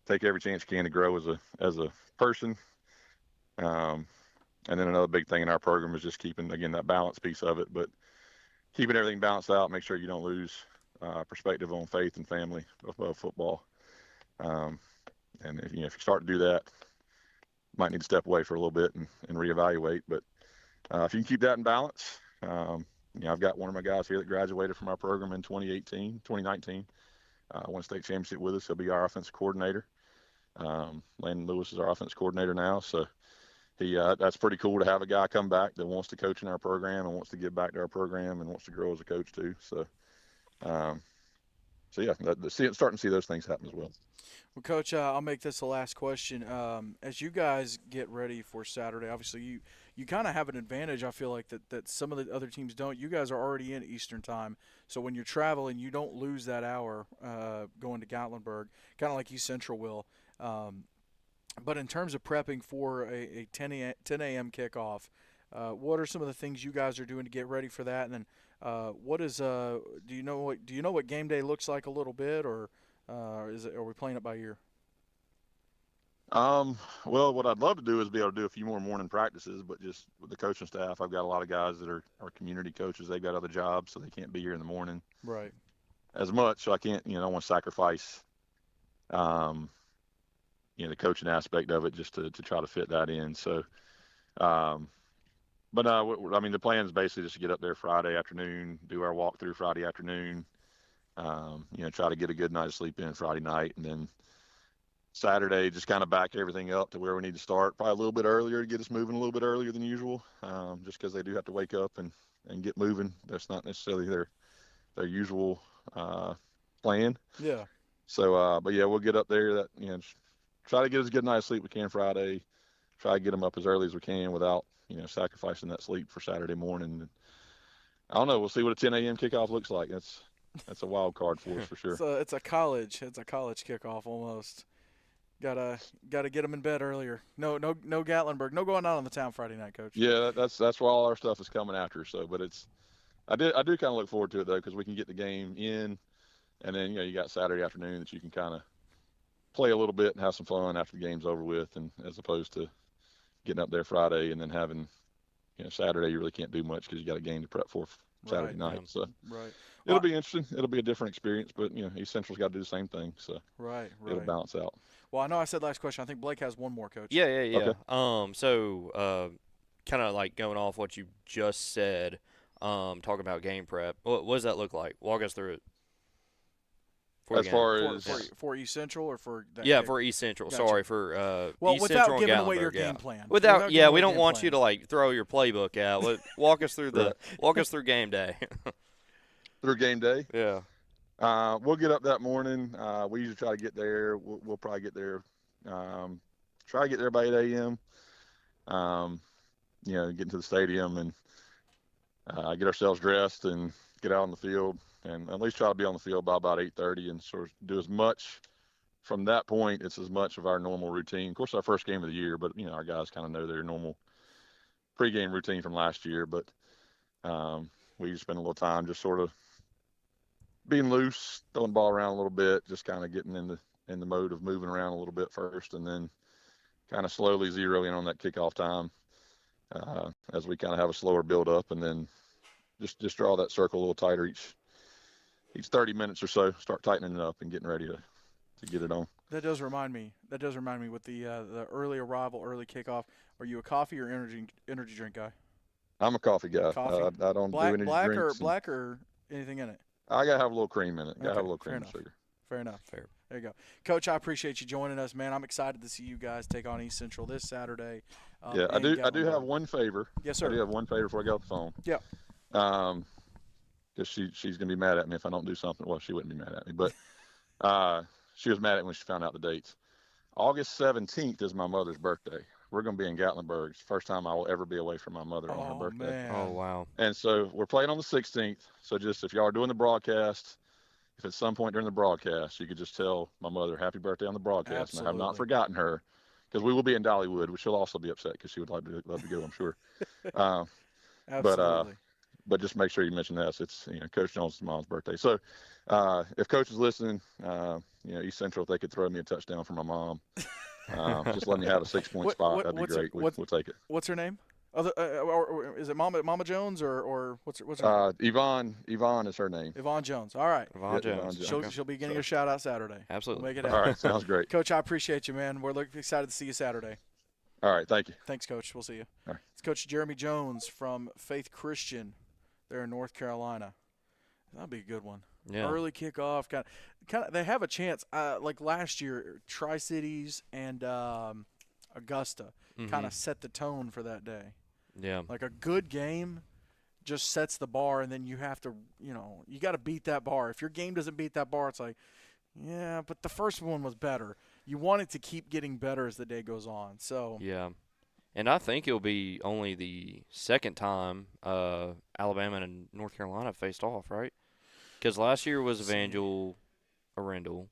take every chance you can to grow as a person. Um, and then another big thing in our program is just keeping, again, that balance piece of it, but keeping everything balanced out. Make sure you don't lose perspective on faith and family above football. Um, and if you start to do that, might need to step away for a little bit and reevaluate. But if you can keep that in balance, I've got one of my guys here that graduated from our program in 2019, won a state championship with us. He'll be our offensive coordinator. Landon Lewis is our offense coordinator now. So that's pretty cool to have a guy come back that wants to coach in our program and wants to give back to our program and wants to grow as a coach too. So, yeah, starting to see those things happen as well. Well, Coach, I'll make this the last question. As you guys get ready for Saturday, obviously you kind of have an advantage. I feel like that some of the other teams don't. You guys are already in Eastern time, so when you're traveling, you don't lose that hour going to Gatlinburg, kind of like East Central will. But in terms of prepping for a 10 a.m. kickoff, what are some of the things you guys are doing to get ready for that? And then what is do you know what game day looks like a little bit, or are we playing it by ear? Well, what I'd love to do is be able to do a few more morning practices, but just with the coaching staff, I've got a lot of guys that are community coaches. They've got other jobs, so they can't be here in the morning Right. as much. So I can't, I don't want to sacrifice, the coaching aspect of it just to try to fit that in. So, but I mean, the plan is basically just to get up there Friday afternoon, do our walkthrough Friday afternoon, try to get a good night's sleep in Friday night, and then Saturday just kind of back everything up to where we need to start, probably a little bit earlier to get us moving a little bit earlier than usual, just because they do have to wake up and get moving. That's not necessarily their usual plan. Yeah. So, but yeah, we'll get up there. Try to get as good a night's sleep we can Friday. Try to get them up as early as we can without sacrificing that sleep for Saturday morning. I don't know. We'll see what a 10 a.m. kickoff looks like. That's a wild card for us for sure. It's a college kickoff almost. Gotta get them in bed earlier. No Gatlinburg. No going out on the town Friday night, Coach. Yeah, that's where all our stuff is coming after. So, but I do kind of look forward to it though, because we can get the game in, and then you got Saturday afternoon that you can kind of play a little bit and have some fun after the game's over with, and as opposed to getting up there Friday and then having Saturday you really can't do much because you got a game to prep for Saturday Right. night. So Right. it'll Well, be interesting. It'll be a different experience, but East Central's got to do the same thing, so right. it'll Right. balance out. Well, I know I said last question. I think Blake has one more, Coach. Yeah. Okay. So kind of like going off what you just said, talking about game prep. What does that look like? Walk us through it for the As game. far For as for East Central or for that Yeah, kick? for East Central. Gotcha. Sorry for Well, East without Central and giving away your Gatlinburg, yeah. game plan. Without, giving away we don't game want plan. you to like throw your playbook out. Walk us through Right. walk us through game day. through game day, Yeah. we'll get up that morning. We usually try to get there. We'll probably get there. Try to get there by 8 a.m. Get into the stadium and get ourselves dressed and get out on the field, and at least try to be on the field by about 8:30 and sort of do as much. From that point, it's as much of our normal routine. Of course, our first game of the year, but our guys kind of know their normal pregame routine from last year. But we just spend a little time just sort of being loose, throwing the ball around a little bit, just kind of getting in the mode of moving around a little bit first, and then kind of slowly zero in on that kickoff time as we kind of have a slower build up, and then just draw that circle a little tighter each 30 minutes or so. Start tightening it up and getting ready to get it on. That does remind me with the early arrival, early kickoff. Are you a coffee or energy drink guy? I'm a coffee guy. Coffee? I don't do any drinks. Black or anything in it? I gotta have a little cream in it. Gotta Okay, have a little fair cream and enough. sugar. Fair enough. Fair. There you go. Coach, I appreciate you joining us, man. I'm excited to see you guys take on East Central this Saturday. Yeah, I do in Gatlinburg. have one favor. Yes, I do sir. have one favor before I get off the phone. Yeah. Because she's gonna be mad at me if I don't do something. Well, she wouldn't be mad at me, but she was mad at me when she found out the dates. August 17th is my mother's birthday. We're going to be in Gatlinburg. It's the first time I will ever be away from my mother on her birthday. Man. Oh wow. And so we're playing on the 16th. So just if y'all are doing the broadcast, if at some point during the broadcast you could just tell my mother happy birthday on the broadcast, Absolutely. and I have not forgotten her, because we will be in Dollywood, which she'll also be upset because she would love to go, I'm sure. Absolutely. But just make sure you mention that. It's Coach Jones' mom's birthday. So if Coach is listening, East Central, if they could throw me a touchdown for my mom, just let me have a 6-point spot. That'd be great. We'll take it. What's her name? Or is it Mama Jones or what's her name? Yvonne is her name. Yvonne Jones. All right. Yvonne Jones. She'll be getting a shout out Saturday. Absolutely. We'll make it All happen. right, sounds great. Coach, I appreciate you, man. We're excited to see you Saturday. All right, thank you. Thanks, Coach. We'll see you. All right. It's Coach Jeremy Jones from Faith Christian there in North Carolina. That'll be a good one. Yeah. Early kickoff, kind of. They have a chance. Like last year, Tri-Cities and Augusta kind of set the tone for that day. Yeah. Like a good game just sets the bar, and then you have to, you got to beat that bar. If your game doesn't beat that bar, it's like, yeah, but the first one was better. You want it to keep getting better as the day goes on. So Yeah. And I think it'll be only the second time Alabama and North Carolina faced off, right? Because last year was Evangel, Arundel.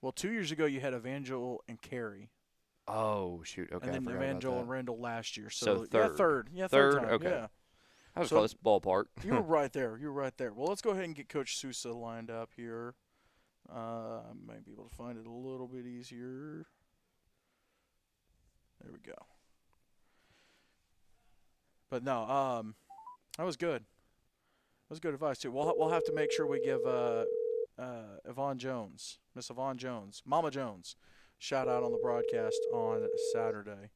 Well, 2 years ago you had Evangel and Cary. Oh, shoot. Okay, And then I forgot Evangel about and that. Rendell last year. So Yeah, third. third. Yeah, Third? third time. Okay. Yeah. That was So- close ballpark. You were right there. Well, let's go ahead and get Coach Sousa lined up here. I might be able to find it a little bit easier. There we go. But no, that was good. That was good advice too. We'll have to make sure we give Yvonne Jones, Miss Yvonne Jones, Mama Jones, shout out on the broadcast on Saturday.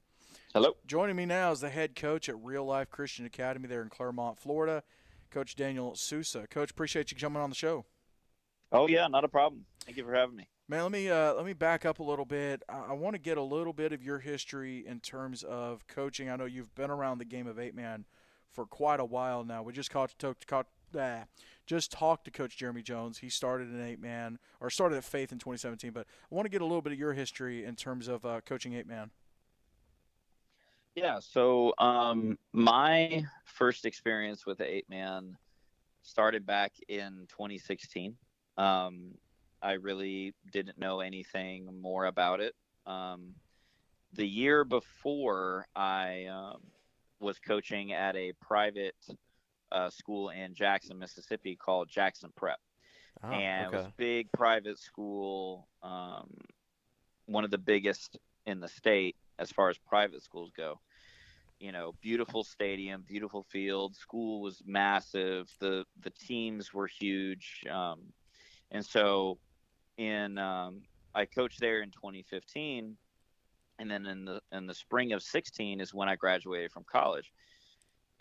Hello. Joining me now is the head coach at Real Life Christian Academy there in Claremont, Florida, Coach Daniel Sousa. Coach, appreciate you coming on the show. Oh yeah, not a problem. Thank you for having me. Man, let me back up a little bit. I want to get a little bit of your history in terms of coaching. I know you've been around the game of 8-man for quite a while now. We just talked to Coach Jeremy Jones. He started an 8-man, or started at Faith in 2017. But I want to get a little bit of your history in terms of coaching 8-man. Yeah. So my first experience with the 8-man started back in 2016. I really didn't know anything more about it. The year before, I was coaching at a private school in Jackson, Mississippi called Jackson Prep. Oh, and okay. it was a big private school, one of the biggest in the state as far as private schools go. beautiful stadium, beautiful field. School was massive. The teams were huge. And so I coached there in 2015, and then in the spring of 16 is when I graduated from college.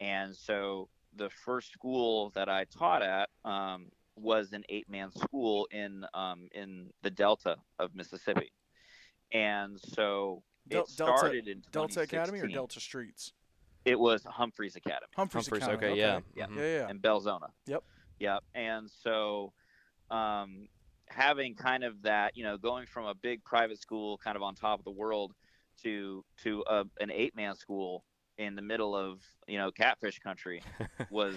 And so the first school that I taught at was an 8-man school in the Delta of Mississippi. And so it started in 2016. Delta Academy or Delta Streets? It was Humphreys Academy. Humphreys Academy. Okay, yeah. Yeah. Mm-hmm. In Belzona. Yep. Yep. And so having kind of that, going from a big private school kind of on top of the world to an 8-man school in the middle of catfish country was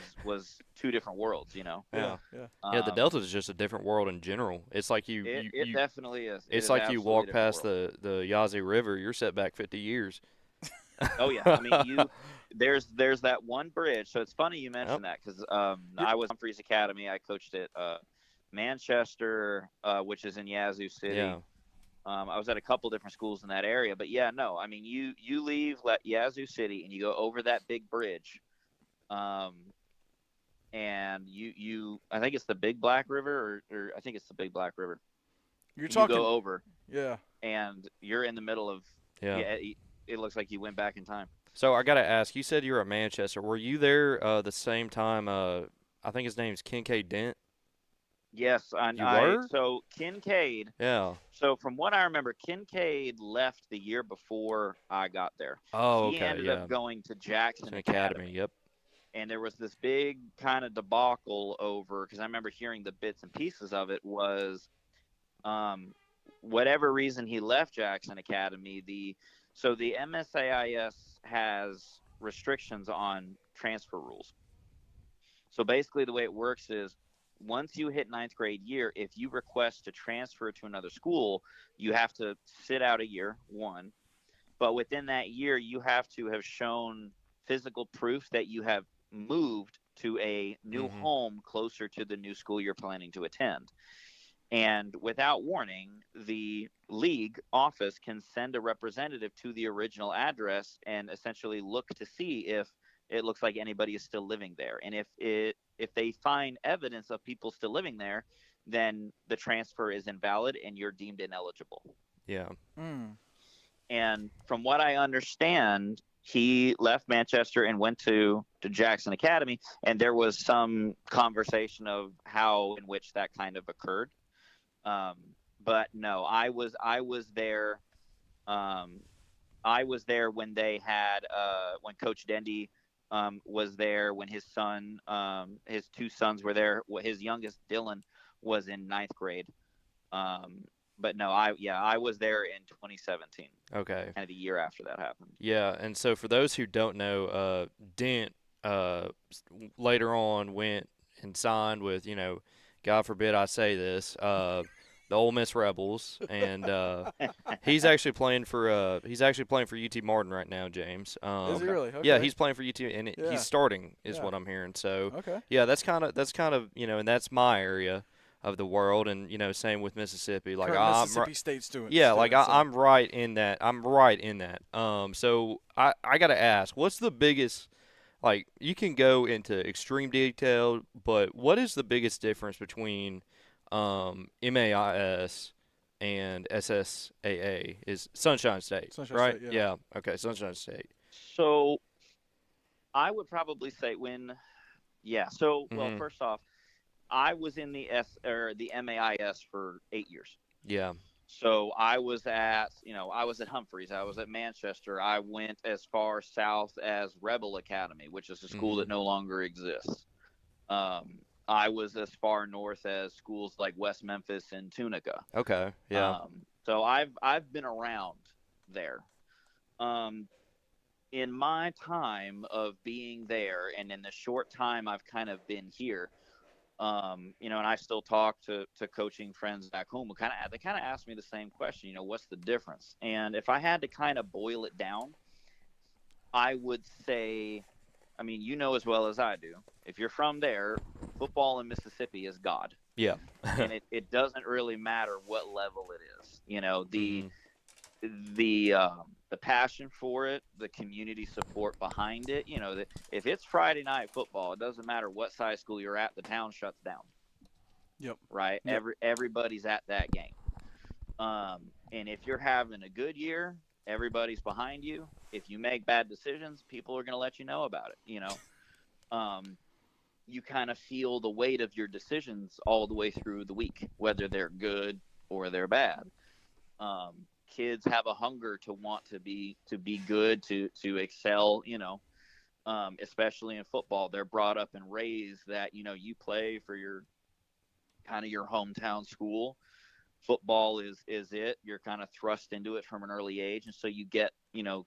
two different worlds. Yeah. The Delta is just a different world in general. It's like it definitely is. It's like you walk past the Yazoo River, you're set back 50 years. Oh yeah, I mean there's that one bridge. So it's funny you mentioned that because I was Humphreys Academy. I coached at Manchester, which is in Yazoo City. Yeah. I was at a couple different schools in that area, but I mean, you leave Yazoo City and you go over that big bridge, and you I think it's the Big Black River, or I think it's the Big Black River. You go over, and you're in the middle of it looks like you went back in time. So I got to ask, you said you were at Manchester. Were you there the same time? I think his name's Kincaid Dent. Yes, you were? So Kincaid. Yeah. So from what I remember, Kincaid left the year before I got there. Oh, okay. He ended up going to Jackson Academy. Yep. And there was this big kind of debacle over, because I remember hearing the bits and pieces of it, was whatever reason he left Jackson Academy. So the MSAIS has restrictions on transfer rules. So basically the way it works is, once you hit 9th grade year, if you request to transfer to another school, you have to sit out a year, one. But within that year, you have to have shown physical proof that you have moved to a new home closer to the new school you're planning to attend. And without warning, the league office can send a representative to the original address and essentially look to see if it looks like anybody is still living there. And if they find evidence of people still living there, then the transfer is invalid and you're deemed ineligible. Yeah. And from what I understand, he left Manchester and went to Jackson Academy, and there was some conversation of how in which that kind of occurred. But no, I was there. I was there when they had when Coach Dendy was there, when his son, his two sons were there. His youngest, Dylan, was in 9th grade. But no, I was there in 2017. Okay. Kind of the year after that happened. Yeah, and so for those who don't know, Dent later on went and signed with, God forbid I say this, the Ole Miss Rebels, and he's actually playing for UT Martin right now, James. Is he really? Okay. Yeah, he's playing for UT, and he's starting, is Yeah. what I'm hearing. So Okay. yeah, that's kind of and that's my area of the world, and same with Mississippi. Like Current I'm Mississippi State student. yeah, like so. I'm right in that. So I gotta ask, what's the biggest? Like, you can go into extreme detail, but what is the biggest difference between MAIS and SSAA? Is Sunshine State, right? State, yeah. Okay, Sunshine State. So I would probably say well, first off, I was in the MAIS for 8 years. Yeah. So I was at Humphreys, I was at Manchester. I went as far south as Rebel Academy, which is a school that no longer exists. I was as far north as schools like West Memphis and Tunica. Okay. Yeah. So I've been around there. In my time of being there, and in the short time I've kind of been here, and I still talk to coaching friends back home who they kind of ask me the same question, what's the difference? And if I had to kind of boil it down, I would say, I mean, as well as I do, if you're from there, football in Mississippi is God. Yeah. And it doesn't really matter what level it is. the passion for it, the community support behind it. If it's Friday night football, it doesn't matter what size school you're at, the town shuts down. Yep. Right. Yep. Everybody's at that game. And if you're having a good year, everybody's behind you. If you make bad decisions, people are going to let you know about it. You kind of feel the weight of your decisions all the way through the week, whether they're good or they're bad. Kids have a hunger to want to be good, to excel, especially in football. They're brought up and raised that, you play for your hometown school. Football is it. You're kind of thrust into it from an early age. And so you get,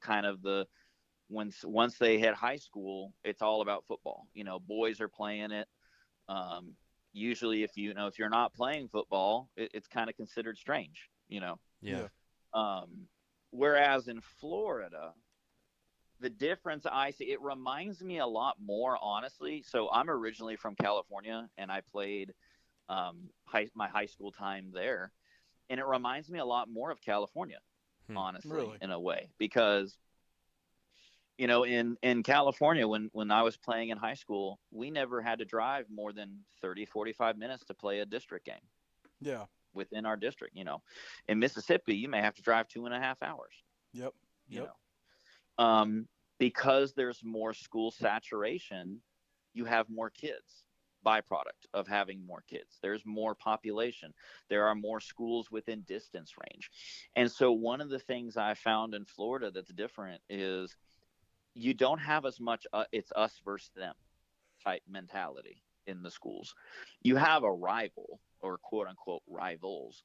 kind of once they hit high school, it's all about football. Boys are playing it. Usually if you're not playing football, it's kind of considered strange, Yeah. Whereas in Florida, the difference I see, it reminds me a lot more, honestly. So I'm originally from California, and I played my high school time there, and it reminds me a lot more of California, honestly, Really? in a way, because in California, when I was playing in high school, we never had to drive more than 30-45 minutes to play a district game. Yeah. Within our district. In Mississippi, you may have to drive 2.5 hours. Yep. Because there's more school saturation, you have more kids. Byproduct of having more kids, there's more population, there are more schools within distance range. And so one of the things I found in Florida that's different is you don't have as much it's us versus them type mentality in the schools. You have a rival, or quote unquote rivals,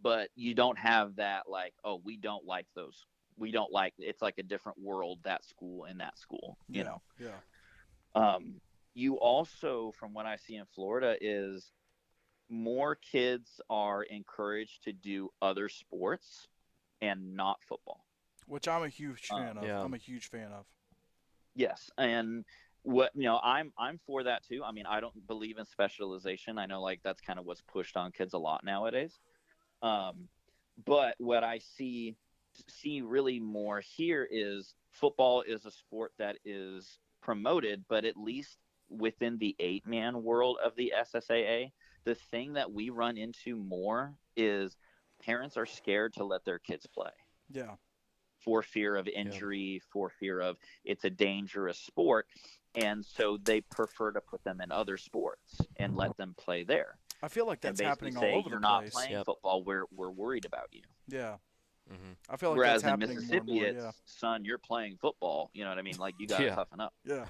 but you don't have that, like, oh, we don't like those. We don't like, it's like a different world, that school and that school, Yeah. You also, from what I see in Florida, is more kids are encouraged to do other sports and not football, which I'm a huge fan of. Yeah. I'm a huge fan of. Yes. And I'm for that too. I mean, I don't believe in specialization. I know, like, that's kind of what's pushed on kids a lot nowadays. But what I see really more here is football is a sport that is promoted, but at least within the 8-man world of the SSAA, the thing that we run into more is parents are scared to let their kids play. Yeah. For fear of injury, for fear of it's a dangerous sport. And so they prefer to put them in other sports and let them play there. I feel like that's happening all over the place. You're not playing football, we're worried about you. Yeah. Mm-hmm. I feel like whereas that's happening in Mississippi, more and more. it's, son, you're playing football. You know what I mean? Like, you got to toughen up. Yeah.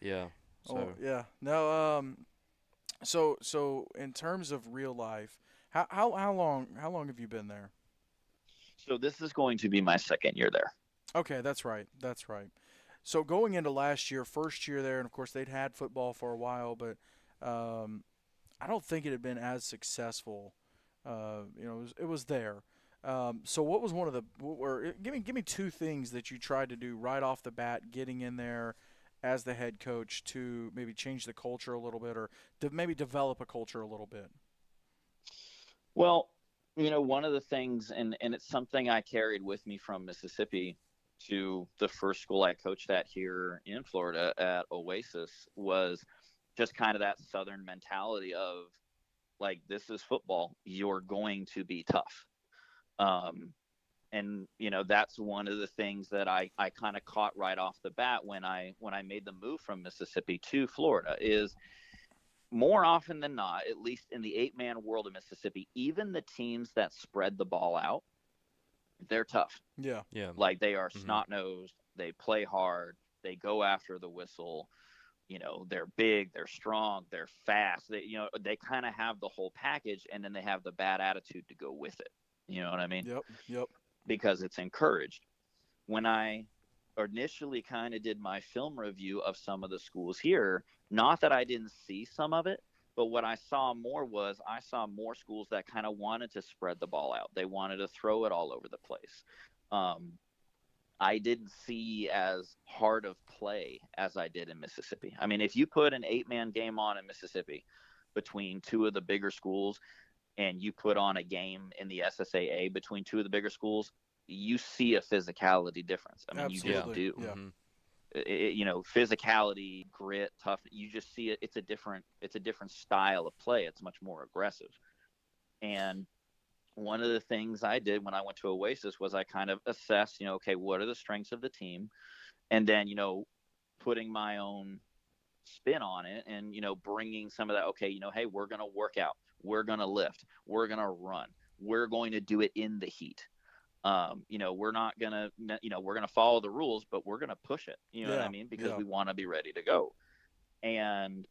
Yeah. So. Oh, yeah. No. So in terms of real life, how long have you been there? So this is going to be my second year there. Okay, that's right. So going into last year, first year there, and of course they'd had football for a while, but I don't think it had been as successful. It was there. So what was one of the give me two things that you tried to do right off the bat, getting in there as the head coach, to maybe change the culture a little bit, or to maybe develop a culture a little bit? Well, one of the things, and it's something I carried with me from Mississippi to the first school I coached at here in Florida at Oasis, was just kind of that Southern mentality of, like, this is football. You're going to be tough. And that's one of the things that I kind of caught right off the bat when I made the move from Mississippi to Florida, is more often than not, at least in the 8-man world of Mississippi, even the teams that spread the ball out, they're tough. Yeah. Like, they are snot-nosed. They play hard. They go after the whistle. They're big, they're strong, they're fast. They kind of have the whole package, and then they have the bad attitude to go with it. You know what I mean? Yep. Because it's encouraged. When I initially kind of did my film review of some of the schools here, not that I didn't see some of it, but what I saw more was I saw more schools that kind of wanted to spread the ball out. They wanted to throw it all over the place. I didn't see as hard of play as I did in Mississippi. I mean, if you put an 8-man game on in Mississippi between two of the bigger schools, and you put on a game in the SSAA between two of the bigger schools, you see a physicality difference. I mean, you just Absolutely. do. Yeah. Physicality, grit, tough. You just see it. It's a different style of play. It's much more aggressive. And one of the things I did when I went to Oasis was I kind of assessed, okay, what are the strengths of the team? And then, putting my own spin on it and, bringing some of that, okay, hey, we're going to work out. We're going to lift. We're going to run. We're going to do it in the heat. We're not going to, we're going to follow the rules, but we're going to push it. You know what I mean? Because we want to be ready to go. And,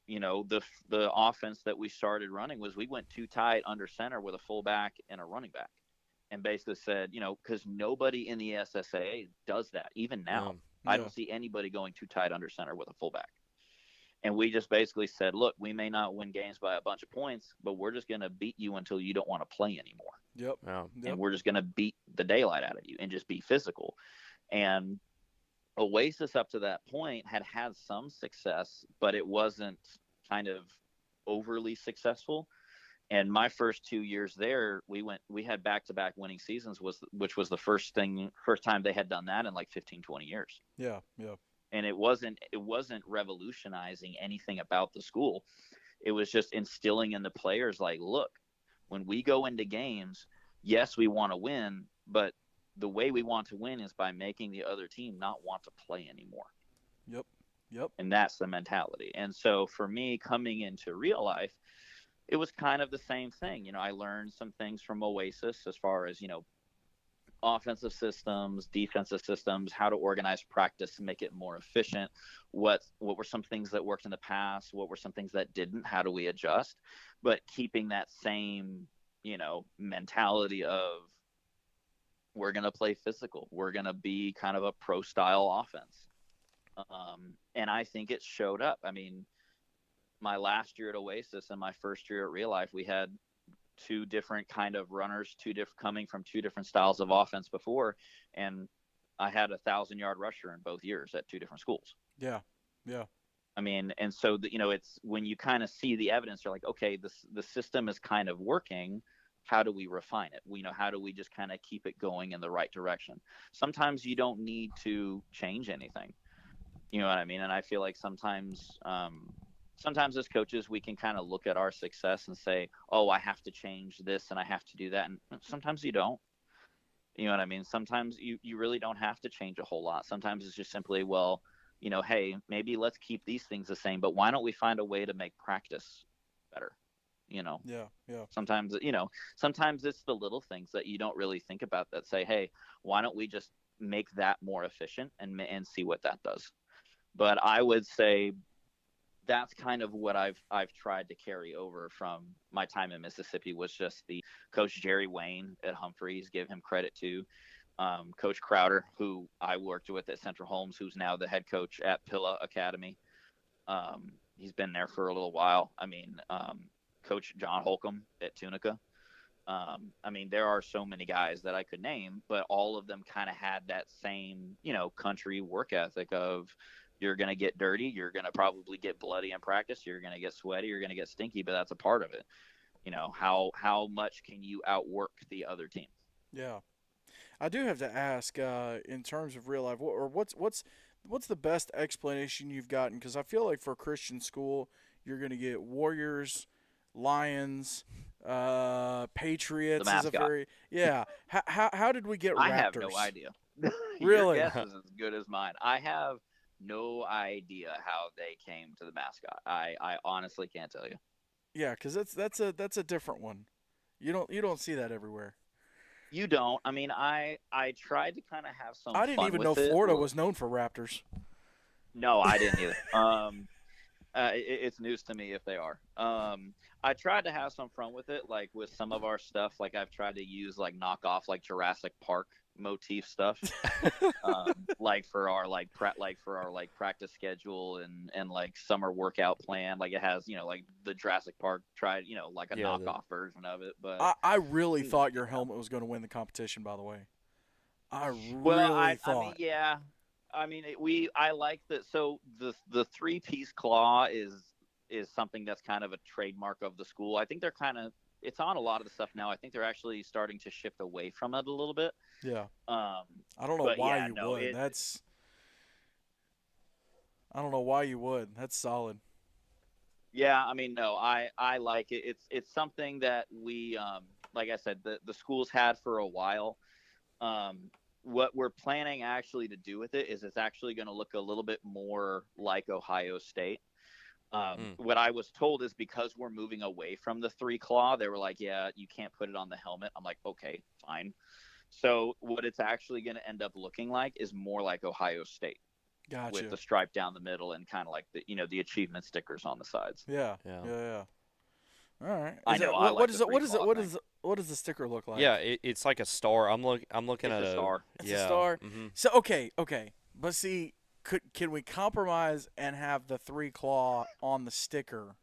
the offense that we started running was we went too tight under center with a fullback and a running back, and basically said, because nobody in the SSA does that. Even now, I don't see anybody going too tight under center with a fullback. And we just basically said, look, we may not win games by a bunch of points, but we're just going to beat you until you don't want to play anymore. Yep. And we're just going to beat the daylight out of you and just be physical. And Oasis up to that point had some success, but it wasn't kind of overly successful. And my first 2 years there, we had back-to-back winning seasons, which was the first time they had done that in like 15, 20 years. Yeah. And it wasn't revolutionizing anything about the school. It was just instilling in the players, like, look, when we go into games, yes, we want to win, but the way we want to win is by making the other team not want to play anymore. Yep. And that's the mentality. And so for me, coming into real life, it was kind of the same thing. I learned some things from Oasis as far as, offensive systems, defensive systems, how to organize practice and make it more efficient. What were some things that worked in the past? What were some things that didn't? How do we adjust? But keeping that same, mentality of we're going to play physical. We're going to be kind of a pro style offense. And I think it showed up. I mean, my last year at Oasis and my first year at Real Life, we had two different kind of runners, coming from two different styles of offense before, and I had 1,000-yard rusher in both years at two different schools. Yeah. I mean, and so it's when you kind of see the evidence, you're like, okay, the system is kind of working. How do we refine it? How do we just kind of keep it going in the right direction? Sometimes you don't need to change anything. You know what I mean? And I feel like sometimes as coaches, we can kind of look at our success and say, oh, I have to change this and I have to do that. And sometimes you don't. You know what I mean? Sometimes you really don't have to change a whole lot. Sometimes it's just simply, well, hey, maybe let's keep these things the same, but why don't we find a way to make practice better? Yeah. Sometimes it's the little things that you don't really think about that say, hey, why don't we just make that more efficient and see what that does? But I would say that's kind of what I've tried to carry over from my time in Mississippi, was just the Coach Jerry Wayne at Humphreys, give him credit to. Coach Crowder, who I worked with at Central Holmes, who's now the head coach at Pilla Academy. He's been there for a little while. I mean, Coach John Holcomb at Tunica. I mean, there are so many guys that I could name, but all of them kind of had that same, country work ethic of, you're going to get dirty. You're going to probably get bloody in practice. You're going to get sweaty. You're going to get stinky, but that's a part of it. How much can you outwork the other team? Yeah. I do have to ask, in terms of real life, what's the best explanation you've gotten? Because I feel like for a Christian school, you're going to get Warriors, Lions, Patriots. The mascot. How did we get Raptors? I have no idea. Really? Your guess is as good as mine. I have no idea how they came to the mascot. I honestly can't tell you. Yeah, because that's a different one. You don't see that everywhere. You don't. I mean, I tried to kind of have some. I didn't even know Florida was known for Raptors. No, I didn't either. It's news to me if they are. I tried to have some fun with it, like with some of our stuff. Like I've tried to use like knockoff like Jurassic Park motif stuff, like for our practice schedule and like summer workout plan. Like it has like the Jurassic Park tried like a knockoff version of it. But I really thought your helmet was going to win the competition. By the way, I thought. I mean, yeah. I mean, I like that. So the 3-piece claw is something that's kind of a trademark of the school. I think they're kind of it's on a lot of the stuff now. I think they're actually starting to shift away from it a little bit. Yeah. Um, I don't know but why yeah, you no, would. I don't know why you would. That's solid. yeah, I mean, no, I like it. It's something that we, like I said, the schools had for a while. Um, what we're planning actually to do with it is it's actually going to look a little bit more like Ohio State. What I was told is because we're moving away from the three claw, they were like, yeah, you can't put it on the helmet. I'm like, okay, fine. So what it's actually going to end up looking like is more like Ohio State Gotcha. with the stripe down the middle and kind of like the achievement stickers on the sides. Yeah. Yeah. Yeah. All right. I know. I like What is the it? What is it? three-claw What thing. is what does the sticker look like? Yeah, it's like a star. I'm looking It's at a star. It's yeah. a star. Mm-hmm. So okay. But see, can we compromise and have the three claw on the sticker?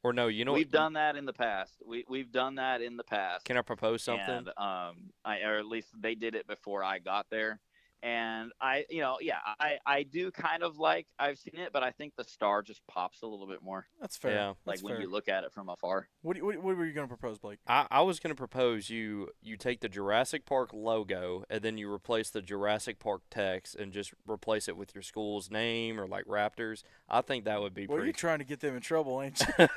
Or no, you know We've what? done that in the past. We've done that in the past. Can I propose something? And or at least they did it before I got there. And I do kind of like I've seen it, but I think the star just pops a little bit more. That's fair. Yeah. That's Like when fair. you look at it from afar. What were you going to propose, Blake? I was going to propose you take the Jurassic Park logo and then you replace the Jurassic Park text and just replace it with your school's name or like Raptors. I think that would be Well, pretty. you're trying to get them in trouble, ain't you?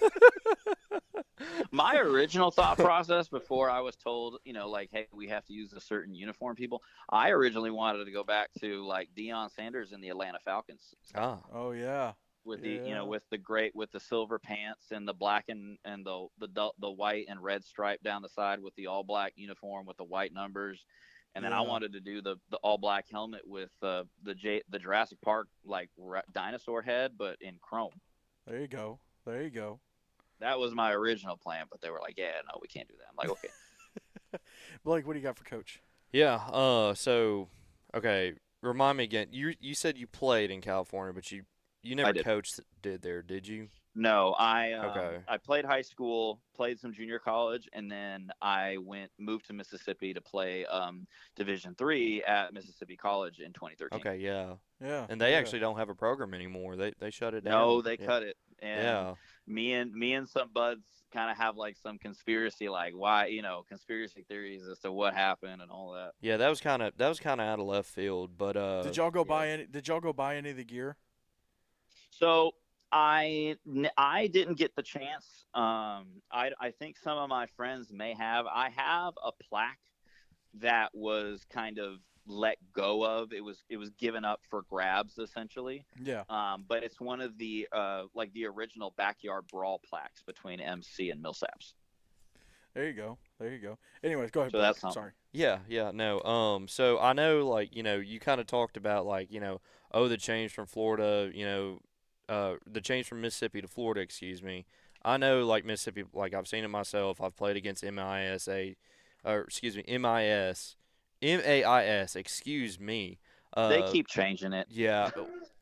My original thought process before I was told, like, hey, we have to use a certain uniform, people. I originally wanted to go back to like Deion Sanders and the Atlanta Falcons Ah, Oh yeah. with Yeah. with the silver pants and the black and the white and red stripe down the side with the all black uniform with the white numbers. And then I Yeah. wanted to do the all black helmet with the Jurassic Park like dinosaur head, but in chrome. There you go. There you go. That was my original plan, but they were like, "Yeah, no, we can't do that." I'm like, "Okay." Blake, what do you got for coach? yeah. So okay, remind me again. You said you played in California, but you never did. coached did you? No, Okay. I played high school, played some junior college, and then I moved to Mississippi to play Division III at Mississippi College in 2013. Okay, yeah. Yeah. And they yeah. actually don't have a program anymore. They shut it down. No, they Yeah. cut it, and Yeah. me and some buds kind of have like some conspiracy, like why conspiracy theories as to what happened and all that. Yeah, that was kind of out of left field, but Did y'all go yeah. buy any? Did y'all go buy any of the gear? So I didn't get the chance. I think some of my friends may have. I have a plaque that was kind of let go of. It was given up for grabs essentially. Yeah. But it's one of the like the original backyard brawl plaques between MC and Millsaps. There you go. There you go. Anyways, go ahead. So Blake. that's something. Sorry. yeah, no. So I know, like, you kind of talked about, like, the change from Florida, the change from Mississippi to Florida, excuse me. I know, like, Mississippi, like, I've seen it myself. I've played against MAIS, excuse me. They keep changing it. Yeah,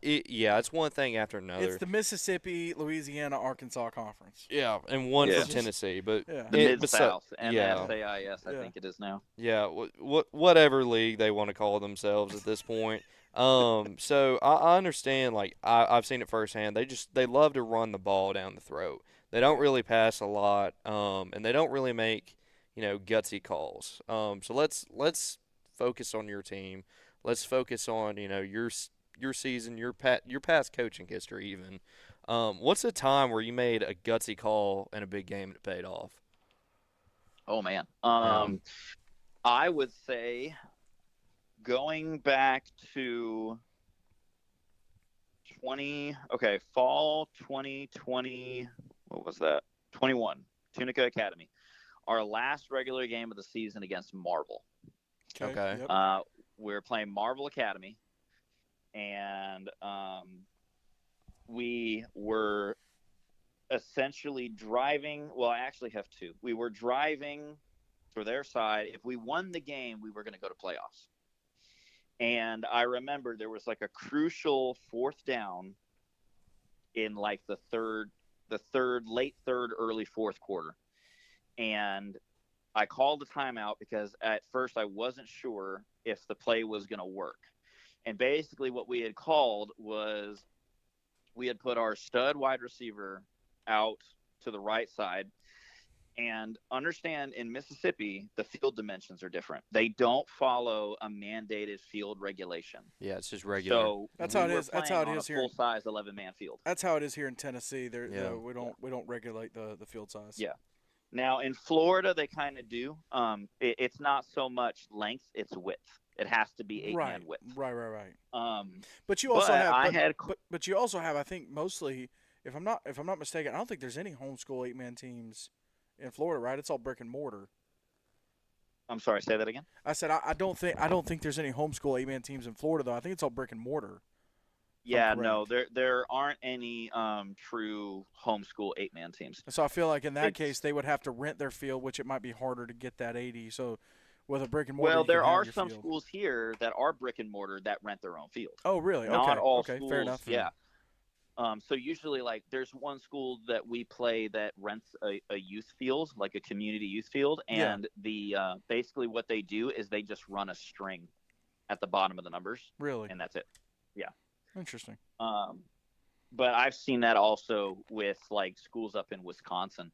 it's one thing after another. It's the Mississippi, Louisiana, Arkansas Conference. Yeah, and one Yeah. from Tennessee, but Yeah. The Mid besi- South and yeah. SAIS, I Yeah. think it is now. yeah, whatever league they want to call themselves at this point. So I understand. Like, I've seen it firsthand. They love to run the ball down the throat. They don't really pass a lot. And they don't really make gutsy calls. So let's focus on your team. Let's focus on your season, your past coaching history even. What's a time where you made a gutsy call in a big game that paid off? Oh man. I would say going back to fall 2020, what was that? 21, Tunica Academy. Our last regular game of the season against Marvel. Okay. Yep. We were playing Marvel Academy, and we were essentially driving. Well, I actually have two. We were driving for their side. If we won the game, we were going to go to playoffs. And I remember there was like a crucial fourth down in like the late third, early fourth quarter. And I called the timeout because at first I wasn't sure if the play was going to work. And basically what we had called was we had put our stud wide receiver out to the right side, And understand, in Mississippi, the field dimensions are different. They don't follow a mandated field regulation. Yeah, it's just regular. So That's we how it were is. That's playing how it on a is here. full-size 11-man field. That's how it is here in Tennessee. Yeah. We don't regulate the field size. Yeah. Now in Florida, they kind of do. It's not so much length; it's width. It has to be 8-man width. Right. Um, But you also have I had. but you also have, I think, mostly, if I'm not mistaken, I don't think there's any homeschool 8-man teams in Florida, right? It's all brick and mortar. I'm sorry. Say that again. I said I don't think there's any homeschool 8-man teams in Florida though. I think it's all brick and mortar. Yeah, no, there aren't any true homeschool 8-man teams. So I feel like in that case they would have to rent their field, which it might be harder to get that 80. So with a brick and mortar, Well, you there can have are your some field. schools here that are brick and mortar that rent their own field. Oh, really? Not Okay. all okay. schools. Fair enough. Yeah. So usually, like, there's one school that we play that rents a youth field, like a community youth field, and the basically what they do is they just run a string at the bottom of the numbers, Really? and that's it. Yeah. Interesting. But I've seen that also with like schools up in Wisconsin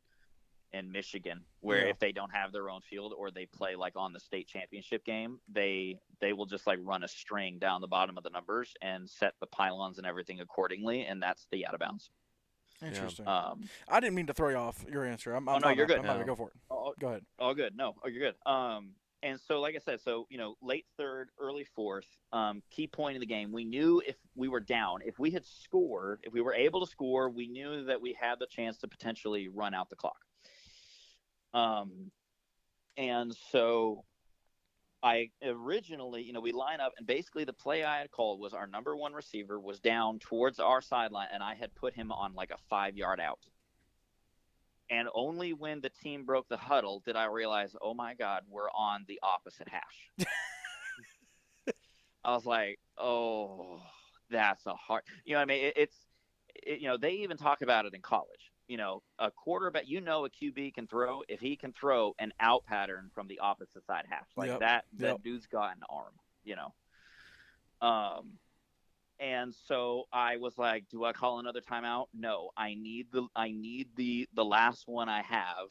and Michigan, where if they don't have their own field or they play like on the state championship game, they will just like run a string down the bottom of the numbers and set the pylons and everything accordingly, and that's the out of bounds. Interesting. I didn't mean to throw you off your answer. I'm no, you're good. I'm gonna go for it. Go ahead. All good. No, you're good. And so, like I said, late third, early fourth, key point in the game. We knew if we were down, if we had scored, if we were able to score, we knew that we had the chance to potentially run out the clock. And so I originally, we line up, and basically the play I had called was our number one receiver was down towards our sideline, and I had put him on like a 5-yard out. And only when the team broke the huddle did I realize, oh my God, we're on the opposite hash. I was like, oh, that's a hard, you know what I mean? They even talk about it in college. A quarterback, a QB can throw if he can throw an out pattern from the opposite side hash. Like that dude's got an arm, And so I was like, do I call another timeout? No, I need the last one I have.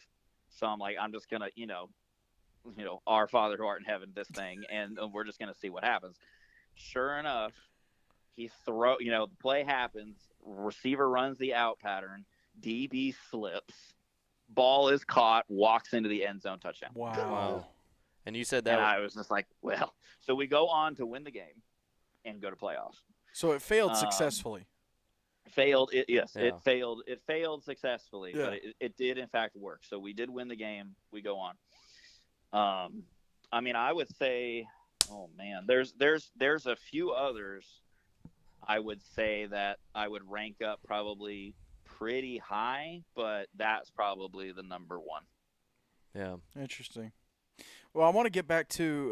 So I'm like, I'm just gonna, our Father who art in heaven, this thing, and we're just gonna see what happens. Sure enough, the play happens, receiver runs the out pattern, DB slips, ball is caught, walks into the end zone, touchdown. Wow. And you said that. And I was just like, well, so we go on to win the game and go to playoffs. So it failed successfully. Yes. It failed successfully, but it did in fact work. So we did win the game. We go on. I would say, oh man, there's a few others I would say that I would rank up probably pretty high, but that's probably the number one. Yeah. Interesting. Well, I want to get back to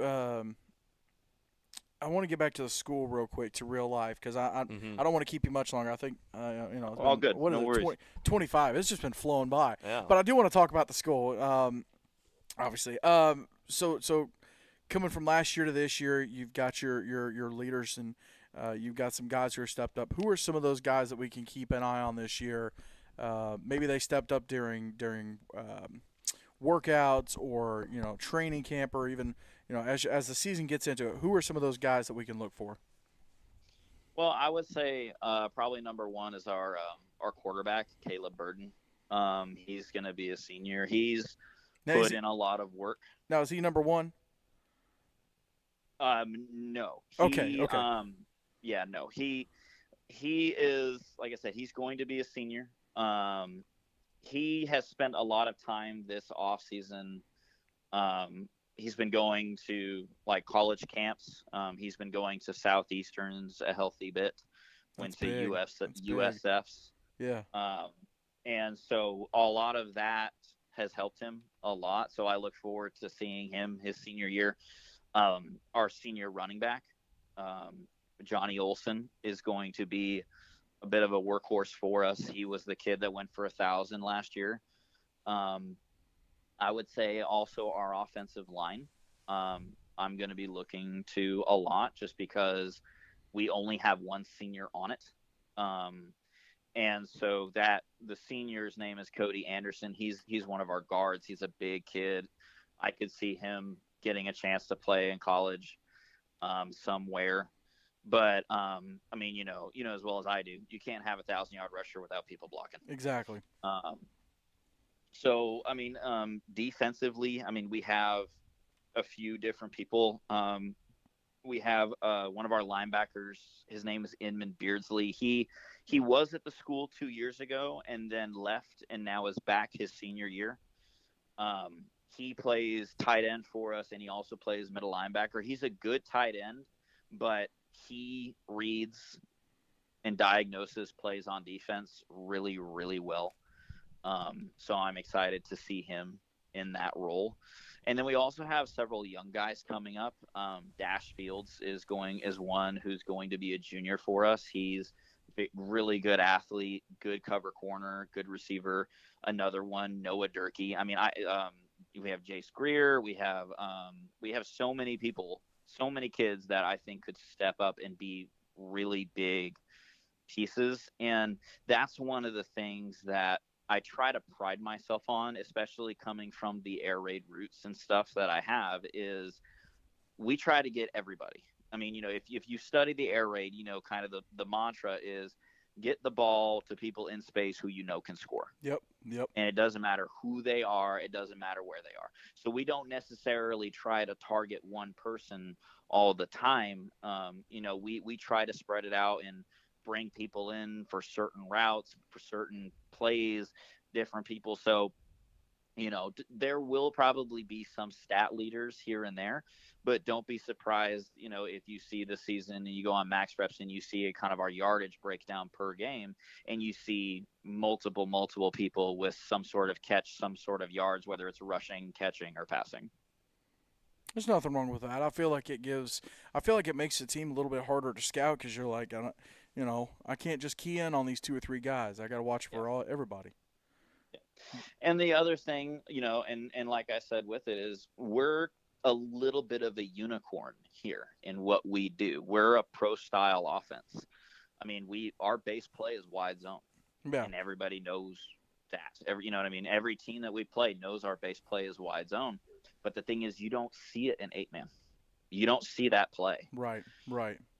the school real quick, to real life, because I don't want to keep you much longer. I think it's all been, good. No worries. 25. It's just been flowing by. Yeah. But I do want to talk about the school. Obviously. So coming from last year to this year, you've got your leaders, and you've got some guys who are stepped up. Who are some of those guys that we can keep an eye on this year? Maybe they stepped up during workouts or training camp, or even as the season gets into it. Who are some of those guys that we can look for? Well, I would say probably number one is our quarterback, Caleb Burden. He's going to be a senior. He's put in a lot of work. Now, is he number one? No. Okay. Yeah, no. He is, like I said, he's going to be a senior. He has spent a lot of time this off season. He's been going to like college camps. He's been going to Southeasterns a healthy bit. Went to USFs. Yeah. And so a lot of that has helped him a lot. So I look forward to seeing him his senior year. Our senior running back, Johnny Olson, is going to be a bit of a workhorse for us. He was the kid that went for 1,000 last year. I would say also our offensive line. I'm going to be looking to a lot just because we only have one senior on it. And so that the senior's name is Cody Anderson. He's one of our guards. He's a big kid. I could see him getting a chance to play in college somewhere. But I mean, as well as I do, you can't have 1,000-yard rusher without people blocking. Exactly. So I mean, defensively, I mean, we have a few different people. We have one of our linebackers. His name is Inman Beardsley. He was at the school 2 years ago and then left, and now is back his senior year. He plays tight end for us, and he also plays middle linebacker. He's a good tight end, but he reads and diagnoses plays on defense really, really well. So I'm excited to see him in that role. And then we also have several young guys coming up. Dash Fields is one who's going to be a junior for us. He's a really good athlete, good cover corner, good receiver. Another one, Noah Durkee. I mean, we have Jace Greer. We have so many people, so many kids that I think could step up and be really big pieces. And that's one of the things that I try to pride myself on, especially coming from the air raid roots and stuff that I have, is we try to get everybody. I mean, if you study the air raid, kind of the mantra is get the ball to people in space who can score. Yep. And it doesn't matter who they are. It doesn't matter where they are. So we don't necessarily try to target one person all the time. We try to spread it out and bring people in for certain routes, for certain plays, different people. So, there will probably be some stat leaders here and there, but don't be surprised, if you see the season and you go on Max Reps and you see kind of our yardage breakdown per game and you see multiple people with some sort of catch, some sort of yards, whether it's rushing, catching, or passing. There's nothing wrong with that. I feel like it makes the team a little bit harder to scout because you're like, I can't just key in on these 2 or 3 guys. I got to watch for everybody. And the other thing, and like I said with it, is we're a little bit of a unicorn here in what we do. We're a pro style offense. I mean, our base play is wide zone, and everybody knows that. You know what I mean? Every team that we play knows our base play is wide zone. But the thing is, you don't see it in 8-man. You don't see that play. Right.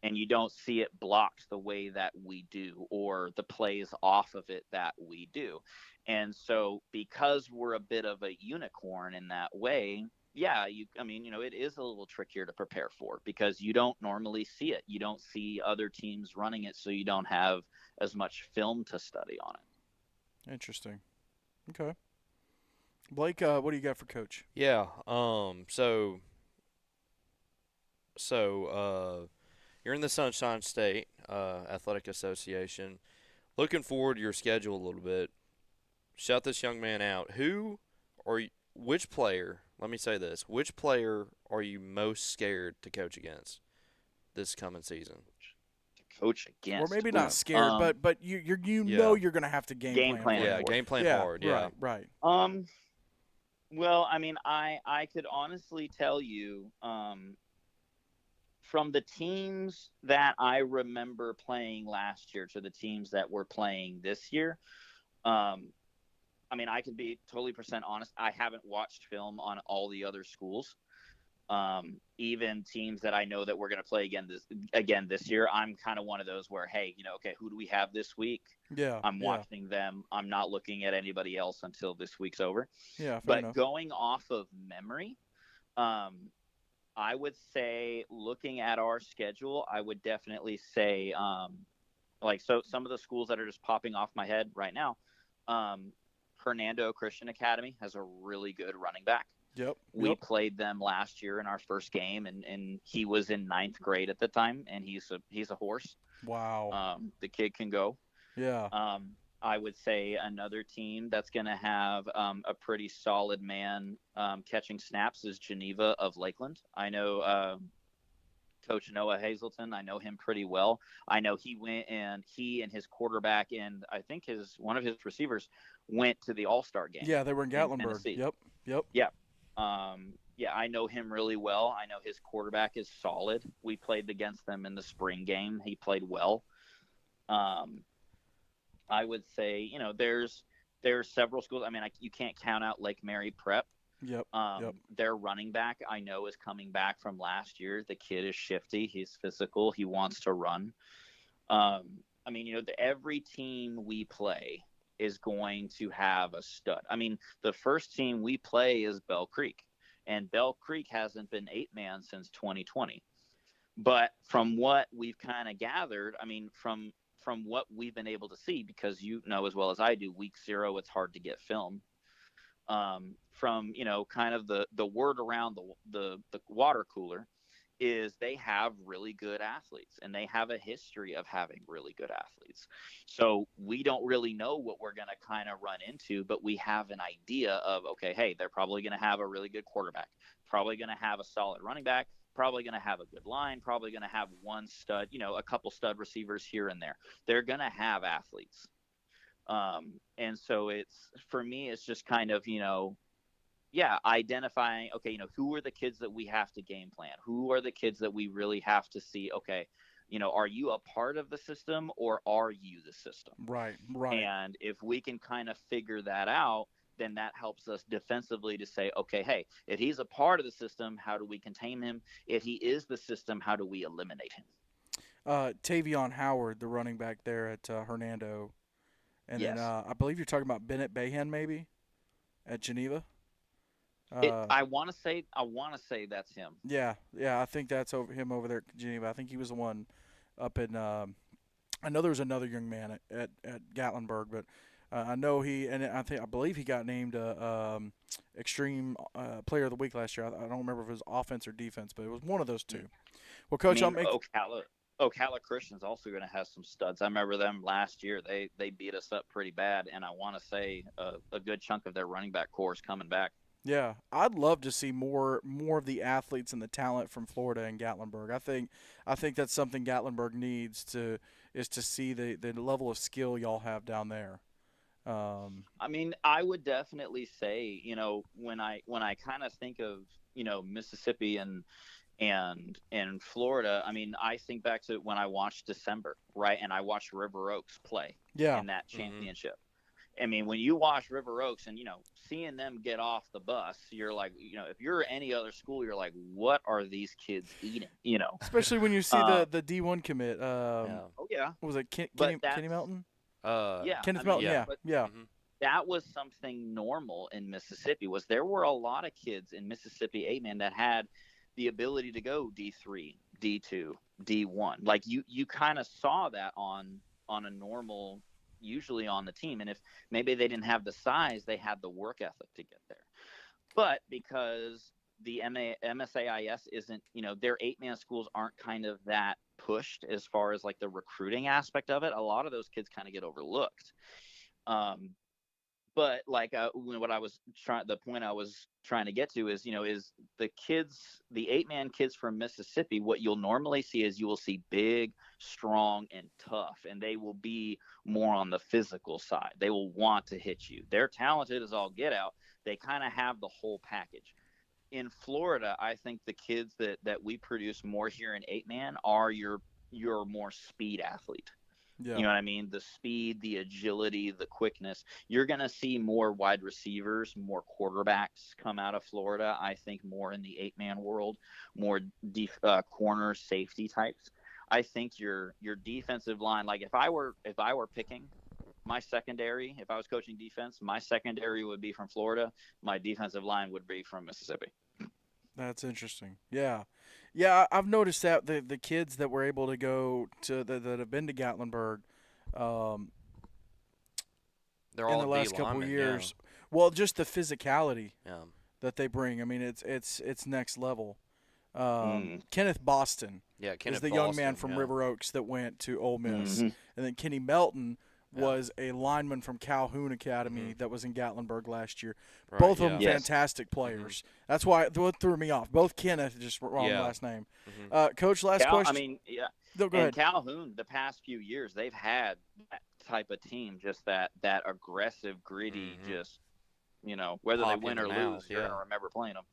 And you don't see it blocked the way that we do, or the plays off of it that we do. And so because we're a bit of a unicorn in that way, it is a little trickier to prepare for because you don't normally see it. You don't see other teams running it, so you don't have as much film to study on it. Interesting. Okay. Blake, what do you got for Coach? Yeah. You're in the Sunshine State Athletic Association. Looking forward to your schedule a little bit. Shout this young man out. Which player? Let me say this: which player are you most scared to coach against this coming season? Coach against, or maybe not scared, but you're going to have to game plan. Yeah, game plan hard. Yeah, right. Well, I mean, I could honestly tell you, from the teams that I remember playing last year to the teams that we're playing this year, I mean, I could be totally % honest. I haven't watched film on all the other schools. Even teams that I know that we're going to play again this year, I'm kind of one of those where, hey, okay, who do we have this week? Yeah, I'm watching them. I'm not looking at anybody else until this week's over. Yeah, fair but enough. Going off of memory, I would say, looking at our schedule, I would definitely say, some of the schools that are just popping off my head right now, Hernando Christian Academy has a really good running back. Yep. We played them last year in our first game, and he was in 9th grade at the time, and he's a horse. Wow. The kid can go. Yeah. I would say another team that's going to have a pretty solid man catching snaps is Geneva of Lakeland. I know Coach Noah Hazelton. I know him pretty well. I know he and his quarterback and I think one of his receivers went to the All-Star game. Yeah, they were in Gatlinburg. Yep. Yeah. I know him really well. I know his quarterback is solid. We played against them in the spring game. He played well. I would say, there's several schools. I mean, you can't count out Lake Mary Prep. Yep. Their running back, I know, is coming back from last year. The kid is shifty. He's physical. He wants to run. I mean, every team we play is going to have a stud. I mean, the first team we play is Bell Creek, and Bell Creek hasn't been 8-man since 2020. But from what we've kind of gathered, I mean, from what we've been able to see, because as well as I do, week 0, it's hard to get film. From kind of the word around the water cooler is they have really good athletes, and they have a history of having really good athletes. So we don't really know what we're going to kind of run into, but we have an idea of, okay, hey, they're probably going to have a really good quarterback, probably going to have a solid running back, probably going to have a good line, probably going to have one stud, a couple stud receivers here and there. They're going to have athletes. And so for me, it's just kind of, identifying, okay, who are the kids that we have to game plan? Who are the kids that we really have to see, okay, are you a part of the system, or are you the system? Right. And if we can kind of figure that out, then that helps us defensively to say, okay, hey, if he's a part of the system, how do we contain him? If he is the system, how do we eliminate him? Tavion Howard, the running back there at Hernando. And yes. Then I believe you're talking about Bennett Bahan, maybe, at Geneva. I want to say that's him. Yeah, I think that's him over there at Geneva. I think he was the one up in. I know there was another young man at Gatlinburg, but I know I believe he got named Extreme Player of the Week last year. I don't remember if it was offense or defense, but it was one of those two. Well, Coach, Ocala Christian's also going to have some studs. I remember them last year. They beat us up pretty bad, and I want to say a good chunk of their running back core is coming back. Yeah, I'd love to see more of the athletes and the talent from Florida and Gatlinburg. I think that's something Gatlinburg needs to see the level of skill y'all have down there. I mean, I would definitely say, when I kind of think of, Mississippi and Florida, I mean, I think back to when I watched December, right? And I watched River Oaks play in that championship. I mean, when you watch River Oaks and, seeing them get off the bus, you're like, if you're any other school, you're like, what are these kids eating? Especially when you see the D1 commit. Oh, yeah. What was it, Kenny Melton? Kenneth Melton, yeah. That was something normal in Mississippi. There were a lot of kids in Mississippi 8-man that had the ability to go D3, D2, D1. Like you kind of saw that on a normal, usually on the team. And if maybe they didn't have the size, they had the work ethic to get there. But because the MSAIS isn't, their 8-man schools aren't kind of that pushed as far as like the recruiting aspect of it, a lot of those kids kind of get overlooked. But like the point I was trying to get to is, is the 8-man kids from Mississippi, what you'll normally see is you will see big, strong, and tough, and they will be more on the physical side. They will want to hit you. They're talented as all get out. They kind of have the whole package. In Florida, I think the kids that we produce more here in 8-man are your more speed athlete. Yeah. You know what I mean? The speed, the agility, the quickness. You're going to see more wide receivers, more quarterbacks come out of Florida. I think more in the 8-man world, more corner safety types. I think your defensive line, like if I were picking my secondary, if I was coaching defense, my secondary would be from Florida. My defensive line would be from Mississippi. That's interesting. Yeah. Yeah, I've noticed that the kids that were able to go to that have been to Gatlinburg, they're all in the last couple of years. Yeah. Well, just the physicality that they bring. I mean, it's next level. Kenneth Boston is the young man from River Oaks that went to Ole Miss, and then Kenny Melton was a lineman from Calhoun Academy that was in Gatlinburg last year. Right, both of them fantastic players. That's why it threw me off. Both Kenneth, just wrong last name. Coach, last question. I mean, No, go ahead. Calhoun, the past few years, they've had that type of team, just that aggressive, gritty, just, whether they win or lose, you're going to remember playing them.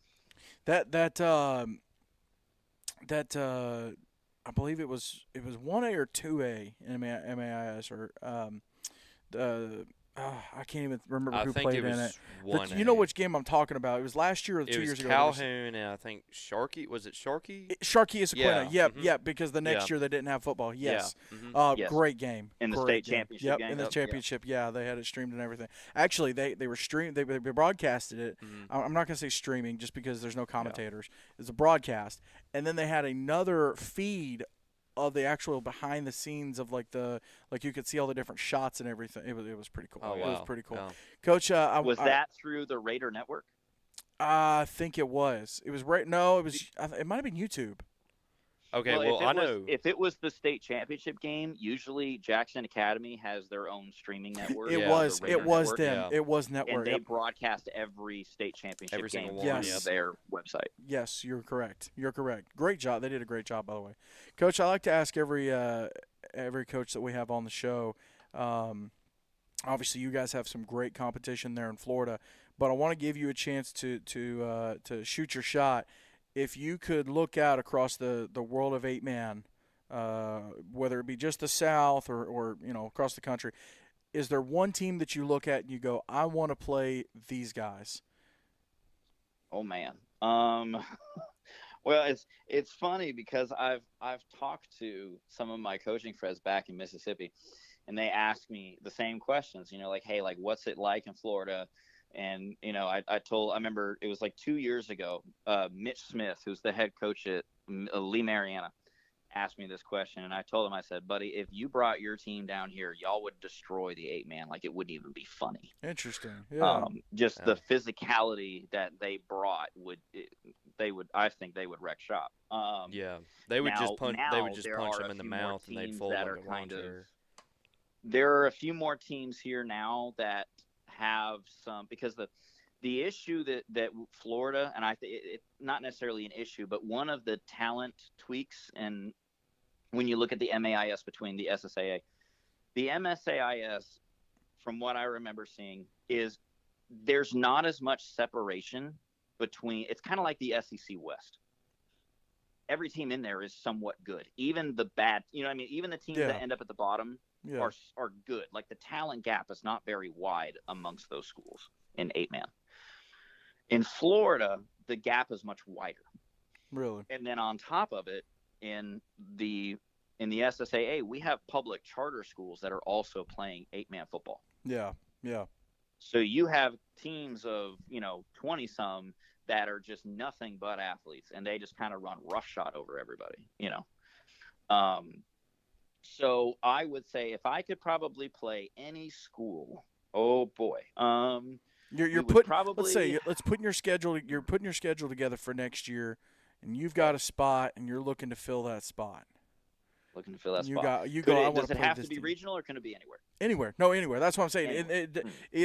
I believe it was 1A or 2A in MAIS, or I can't even remember I who think played it was in it. 1A. You know which game I'm talking about? It was last year or It 2 was years ago. Calhoun and I think Sharkey. Was it Sharkey? Sharkey Issaquena. Yeah. Yep, because the next Yeah. year they didn't have football. Yes. Yeah. Yes. Great game. In the Great state game. championship Yep, game? in the Yep. championship. Yeah, they had it streamed and everything. Actually, they were streamed. They broadcasted it. I'm not going to say streaming just because there's no commentators. It's a broadcast. And then they had another feed of the actual behind the scenes of like you could see all the different shots and everything. It was pretty cool. Oh, It wow. was pretty cool. Yeah. Coach, Was that through the Raider Network? I think it was. It was right. No, it was. It might have been YouTube. Okay, well, I know. If it was the state championship game, usually Jackson Academy has their own streaming network. It Yeah. was. the Raider It was Network, them. Yeah. It was network. And they Yep. broadcast every state championship Every game single via one, yes. their website. Yes, you're correct. You're correct. Great job. They did a great job, by the way, Coach. I like to ask every coach that we have on the show. Obviously, you guys have some great competition there in Florida, but I want to give you a chance to shoot your shot. If you could look out across the world of 8-man, whether it be just the South or across the country, is there one team that you look at and you go, I want to play these guys? Oh man. Well, it's funny because I've talked to some of my coaching friends back in Mississippi, and they ask me the same questions. Like, hey, like what's it like in Florida? And I remember it was like 2 years ago. Mitch Smith, who's the head coach at Lee Mariana, asked me this question, and I told him, I said, buddy, if you brought your team down here, y'all would destroy the 8-man. Like, it wouldn't even be funny. Interesting. Yeah. The physicality that they brought I think they would wreck shop. Yeah, they would just punch. They would just there punch are them a in the few more mouth, and they'd teams fold that like are a lawn kind of- chair. There are a few more teams here now that have some, because the issue that Florida, and I think it's not necessarily an issue, but one of the talent tweaks, and when you look at the MAIS between the SSAA, the MSAIS, from what I remember seeing, is there's not as much separation between. It's kind of like the SEC West. Every team in there is somewhat good. Even the bad, even the teams that end up at the bottom are good. Like, the talent gap is not very wide amongst those schools in 8-man. In Florida, the gap is much wider. Really? And then on top of it, in the SSAA, we have public charter schools that are also playing 8-man football. Yeah. Yeah. So you have teams of 20-some that are just nothing but athletes, and they just kind of run roughshod over everybody. So I would say if I could probably play any school, oh boy. You're putting let's put your schedule. You're putting your schedule together for next year, and you've got a spot, and you're looking to fill that spot. Looking to fill that spot. Does it have to be regional, or can it be anywhere? Anywhere. No, anywhere. That's what I'm saying.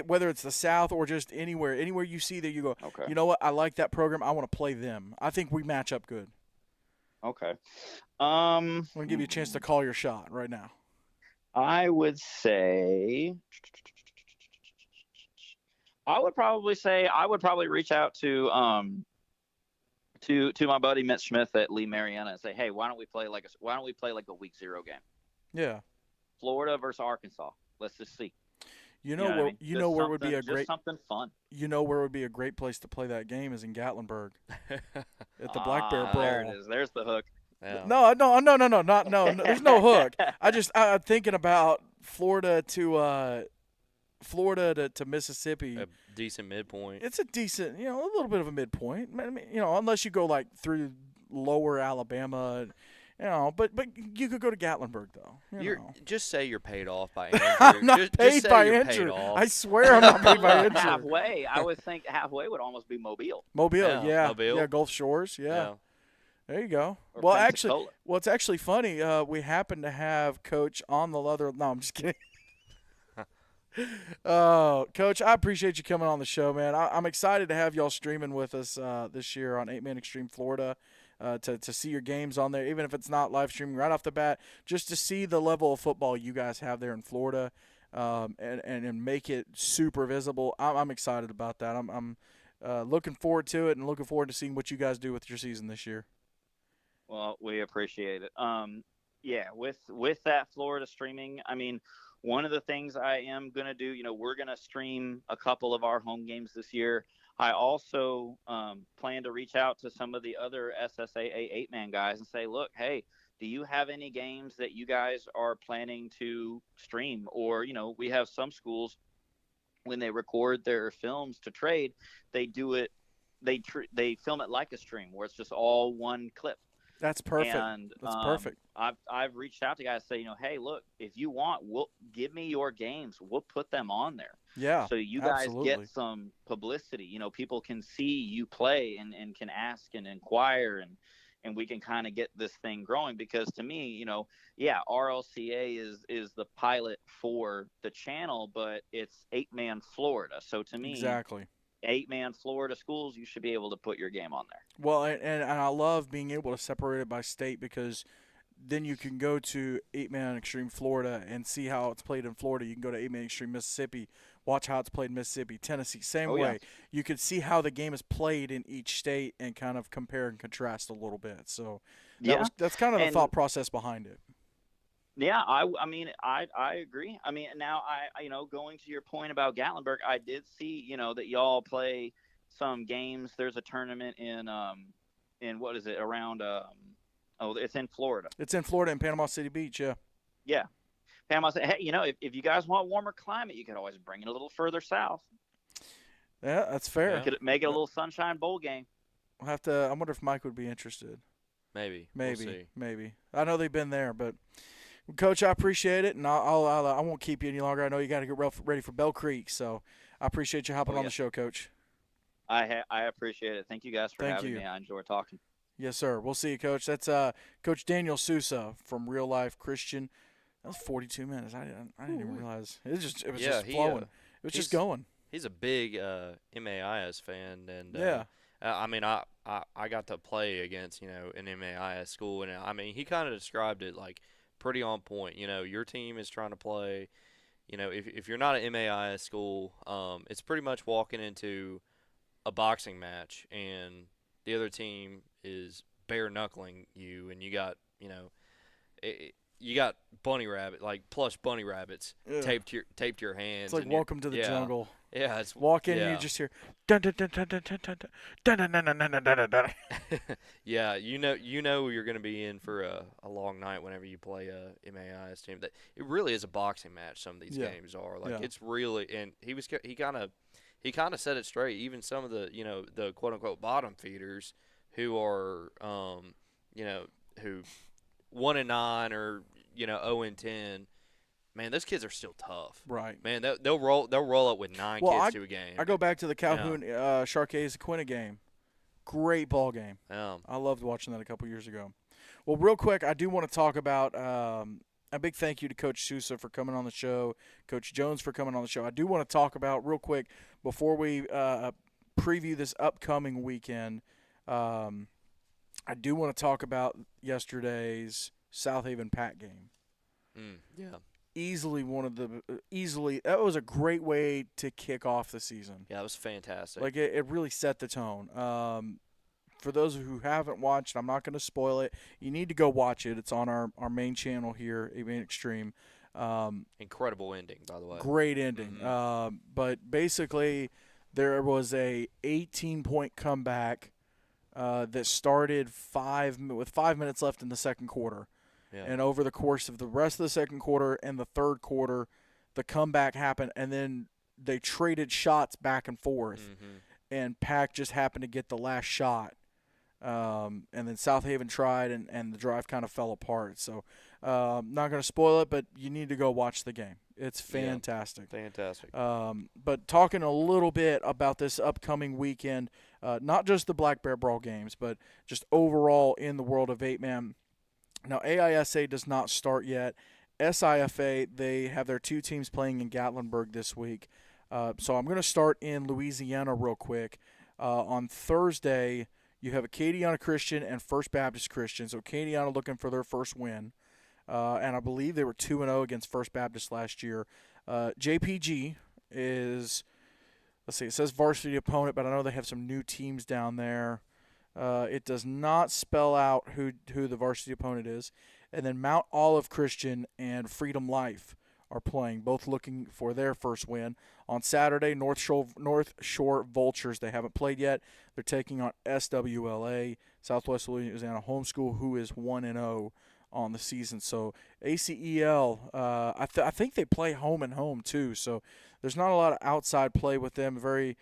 Whether it's the South or just anywhere you see that, you go, okay, you know what? I like that program. I want to play them. I think we match up good. Okay. I'm going to give you a chance to call your shot right now. I would say I would probably reach out to my buddy Mitch Smith at Lee Mariana and say, hey, why don't we play like a week 0 game? Yeah. Florida versus Arkansas. Let's just see. Where would be a great something fun. Where would be a great place to play that game is in Gatlinburg at the Black Bear Brawl. There it is. There's the hook. Yeah. No. There's no hook. I'm thinking about Florida to Mississippi. A decent midpoint. It's a decent, a little bit of a midpoint. I mean, unless you go like through lower Alabama, but you could go to Gatlinburg though. Just say you're paid off by Andrew. I'm not just paid say by you're Andrew. paid off. I swear I'm not paid by Andrew. Halfway, I would think halfway would almost be Mobile. Mobile, yeah. Mobile. Yeah, Gulf Shores, yeah. There you go. Or It's actually funny. We happen to have Coach on the other. No, I'm just kidding. Coach, I appreciate you coming on the show, man. I'm excited to have y'all streaming with us this year on 8-Man Extreme Florida. To see your games on there, even if it's not live streaming right off the bat, just to see the level of football you guys have there in Florida, and make it super visible. I'm excited about that. I'm looking forward to it, and looking forward to seeing what you guys do with your season this year. Well, we appreciate it. With that Florida streaming, I mean, One of the things I am going to do, we're going to stream a couple of our home games this year. I also plan to reach out to some of the other SSAA 8-man guys and say, look, hey, do you have any games that you guys are planning to stream? Or, we have some schools, when they record their films to trade, they do it, they film it like a stream where it's just all one clip. That's perfect. And that's perfect. I've reached out to guys, say, hey, look, if you want, we'll give me your games. We'll put them on there. Yeah. So you guys get some publicity. People can see you play and can ask and inquire, and we can kind of get this thing growing. Because to me, RLCA is the pilot for the channel, but it's 8-man Florida. So to me, exactly. 8-man Florida schools, you should be able to put your game on there. Well, and I love being able to separate it by state, because then you can go to 8-man Extreme Florida and see how it's played in Florida. You can go to 8-man Extreme Mississippi, watch how it's played in Mississippi, Tennessee, same way. Yeah. You could see how the game is played in each state and kind of compare and contrast a little bit. So that's kind of the thought process behind it. Yeah, I mean, I agree. I mean, now going to your point about Gatlinburg, I did see, that y'all play some games. There's a tournament in what is it, around it's in Florida. It's in Florida, in Panama City Beach, yeah. Yeah. Panama City. Hey, if you guys want warmer climate, you could always bring it a little further south. Yeah, that's fair. Make it a little Sunshine Bowl game. We'll have to. I wonder if Mike would be interested. Maybe. We'll see. Maybe. I know they've been there, but Coach, I appreciate it, and I won't keep you any longer. I know you got to get ready for Bell Creek, so I appreciate you hopping on the show, Coach. I appreciate it. Thank you guys for having me. I enjoy talking. Yes, sir. We'll see you, Coach. That's Coach Daniel Sousa from Real Life Christian. That was 42 minutes. I didn't even realize. It was just flowing. It was just going. He's a big MAIS fan, and yeah. I mean, I got to play against an MAIS school, and I mean, he kind of described it like pretty on point. Your team is trying to play. If you're not an MAIS school, it's pretty much walking into a boxing match, and the other team is bare knuckling you, and you got you got bunny rabbit, like plush bunny rabbits taped to your hands. It's like Welcome to the Jungle. Yeah, it's walk in and you just hear dun dun dun dun dun dun dun dun dun dun dun dun dun. Yeah, you know you're going to be in for a long night whenever you play a MAIS team. That it really is a boxing match. Some of these games are it's really, and he kind of set it straight. Even some of the the quote unquote bottom feeders who are who 1-9 or 0-10. Man, those kids are still tough. Right. Man, they'll roll up with 9 kids to a game. I go back to the Calhoun Sharkays Aquina game. Great ball game. Yeah. I loved watching that a couple years ago. Well, real quick, I do want to talk about a big thank you to Coach Sousa for coming on the show, Coach Jones for coming on the show. I do want to talk about real quick before we preview this upcoming weekend. I do want to talk about yesterday's South Haven Pack game. Yeah. Easily that was a great way to kick off the season. Yeah, it was fantastic. Like it really set the tone. For those who haven't watched, I'm not going to spoil it. You need to go watch it. It's on our main channel here, Avian Extreme. Incredible ending, by the way. Great ending. Mm-hmm. But basically, there was a 18-point comeback that started with 5 minutes left in the second quarter. Yeah. And over the course of the rest of the second quarter and the third quarter, the comeback happened, and then they traded shots back and forth. Mm-hmm. And Pack just happened to get the last shot. And then South Haven tried, and the drive kind of fell apart. So not going to spoil it, but you need to go watch the game. It's fantastic. Yeah, fantastic. But talking a little bit about this upcoming weekend, not just the Black Bear Brawl games, but just overall in the world of 8-man. Now, AISA does not start yet. SIFA, they have their 2 teams playing in Gatlinburg this week. So I'm going to start in Louisiana real quick. On Thursday, you have Acadiana Christian and First Baptist Christian. So Acadiana looking for their first win. And I believe they were 2-0 against First Baptist last year. JPG is, let's see, it says varsity opponent, but I know they have some new teams down there. It does not spell out who the varsity opponent is. And then Mount Olive Christian and Freedom Life are playing, both looking for their first win. On Saturday, North Shore Vultures, they haven't played yet. They're taking on SWLA, Southwest Louisiana Homeschool, who is 1-0 on the season. So ACEL, I think they play home and home too. So there's not a lot of outside play with them. Very,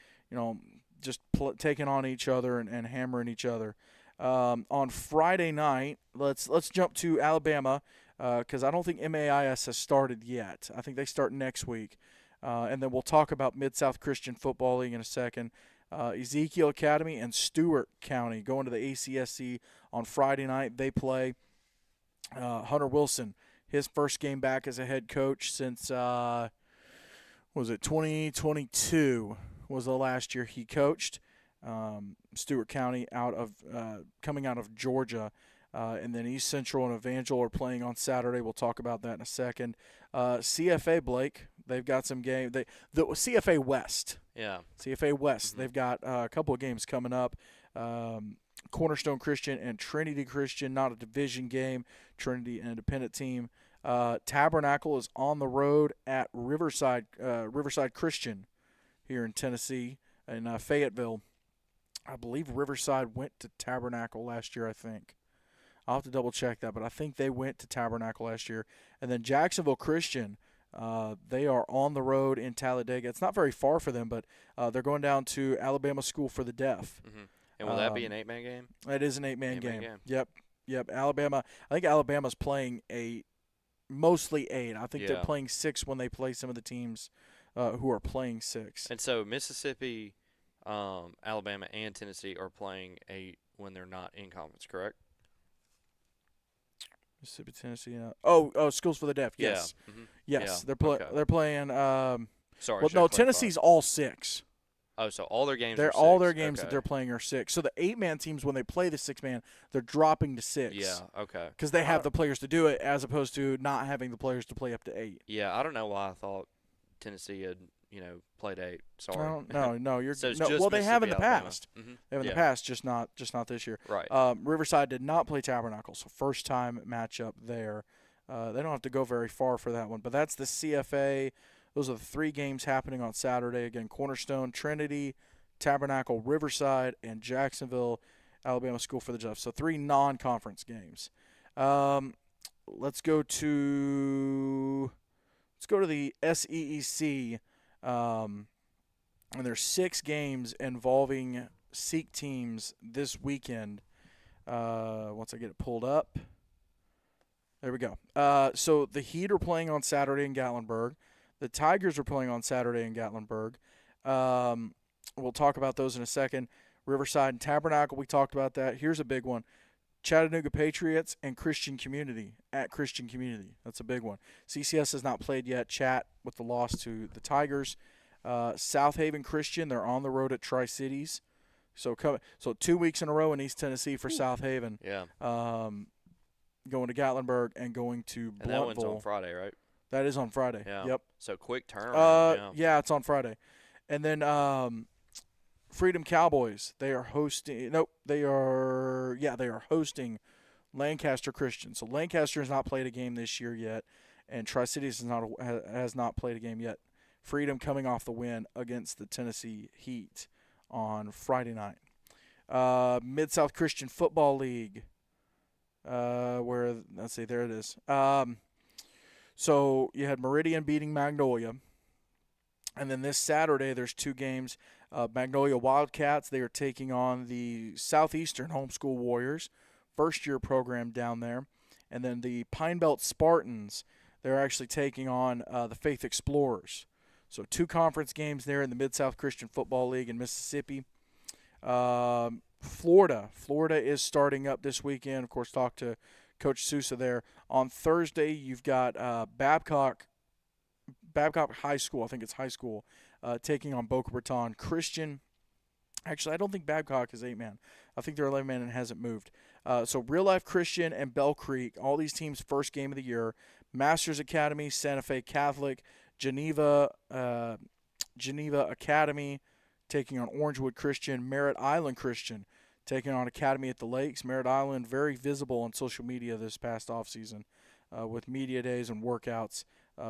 just taking on each other and hammering each other. On Friday night, let's jump to Alabama because I don't think MAIS has started yet. I think they start next week. And then we'll talk about Mid-South Christian Football League in a second. Ezekiel Academy and Stewart County going to the ACSC on Friday night. They play. Hunter Wilson, his first game back as a head coach since, 2022 was the last year he coached. Stewart County coming out of Georgia. And then East Central and Evangel are playing on Saturday. We'll talk about that in a second. CFA, Blake, they've got some game. The CFA West. Yeah. CFA West. They've got a couple of games coming up. Cornerstone Christian and Trinity Christian, not a division game. Trinity, an independent team. Tabernacle is on the road at Riverside Christian here in Tennessee, in Fayetteville. I believe Riverside went to Tabernacle last year, I think. I'll have to double-check that, but I think they went to Tabernacle last year. And then Jacksonville Christian, they are on the road in Talladega. It's not very far for them, but they're going down to Alabama School for the Deaf. Mm-hmm. And will that be an 8-man game? It is an 8-man game. Yep. Alabama. I think Alabama's playing mostly 8. I think they're playing 6 when they play some of the teams who are playing 6. And so Mississippi, Alabama, and Tennessee are playing 8 when they're not in conference, correct? Mississippi, Tennessee. Schools for the Deaf. Yes. Yeah. Mm-hmm. Yes. Yeah. They're playing. Sorry. Well, no, Tennessee's all 6. Oh, so all their games. All their games that they're playing are 6. So the 8-man teams, when they play the 6-man, they're dropping to 6. Yeah. Okay. Because they have the players to do it, as opposed to not having the players to play up to 8. Yeah, I don't know why I thought Tennessee had played 8. Sorry. No, you're so well, they have in the Alabama. past. Mm-hmm. They have in the past, just not this year. Right. Riverside did not play Tabernacle, so first time matchup there. They don't have to go very far for that one, but that's the CFA. Those are the 3 games happening on Saturday. Again, Cornerstone, Trinity, Tabernacle, Riverside, and Jacksonville, Alabama School for the Deaf. So 3 non-conference games. Let's go to the SEEC. And there's 6 games involving Sikh teams this weekend. Once I get it pulled up. There we go. So the Heat are playing on Saturday in Gatlinburg. The Tigers are playing on Saturday in Gatlinburg. We'll talk about those in a second. Riverside and Tabernacle, we talked about that. Here's a big one. Chattanooga Patriots and Christian Community at Christian Community. That's a big one. CCS has not played yet. Chat with the loss to the Tigers. South Haven Christian, they're on the road at Tri-Cities. So 2 weeks in a row in East Tennessee for South Haven. Yeah. Going to Gatlinburg and going to Blountville. And that one's on Friday, right? That is on Friday. Yeah. Yep. So quick turnaround. Yeah, it's on Friday. And then Freedom Cowboys, they are hosting hosting Lancaster Christian. So Lancaster has not played a game this year yet, and Tri-Cities has not played a game yet. Freedom coming off the win against the Tennessee Heat on Friday night. Mid-South Christian Football League, there it is. So you had Meridian beating Magnolia. And then this Saturday, there's 2 games. Magnolia Wildcats, they are taking on the Southeastern Homeschool Warriors, first-year program down there. And then the Pine Belt Spartans, they're actually taking on the Faith Explorers. So 2 conference games there in the Mid-South Christian Football League in Mississippi. Florida is starting up this weekend. Of course, talk to Coach Sousa there. On Thursday, you've got Babcock High School, I think it's high school, taking on Boca Raton Christian. Actually, I don't think Babcock is 8-man. I think they're 11-man and hasn't moved. So Real Life Christian and Bell Creek, all these teams' first game of the year. Masters Academy, Santa Fe Catholic, Geneva Academy taking on Orangewood Christian, Merritt Island Christian taking on Academy at the Lakes. Merritt Island very visible on social media this past offseason with media days and workouts.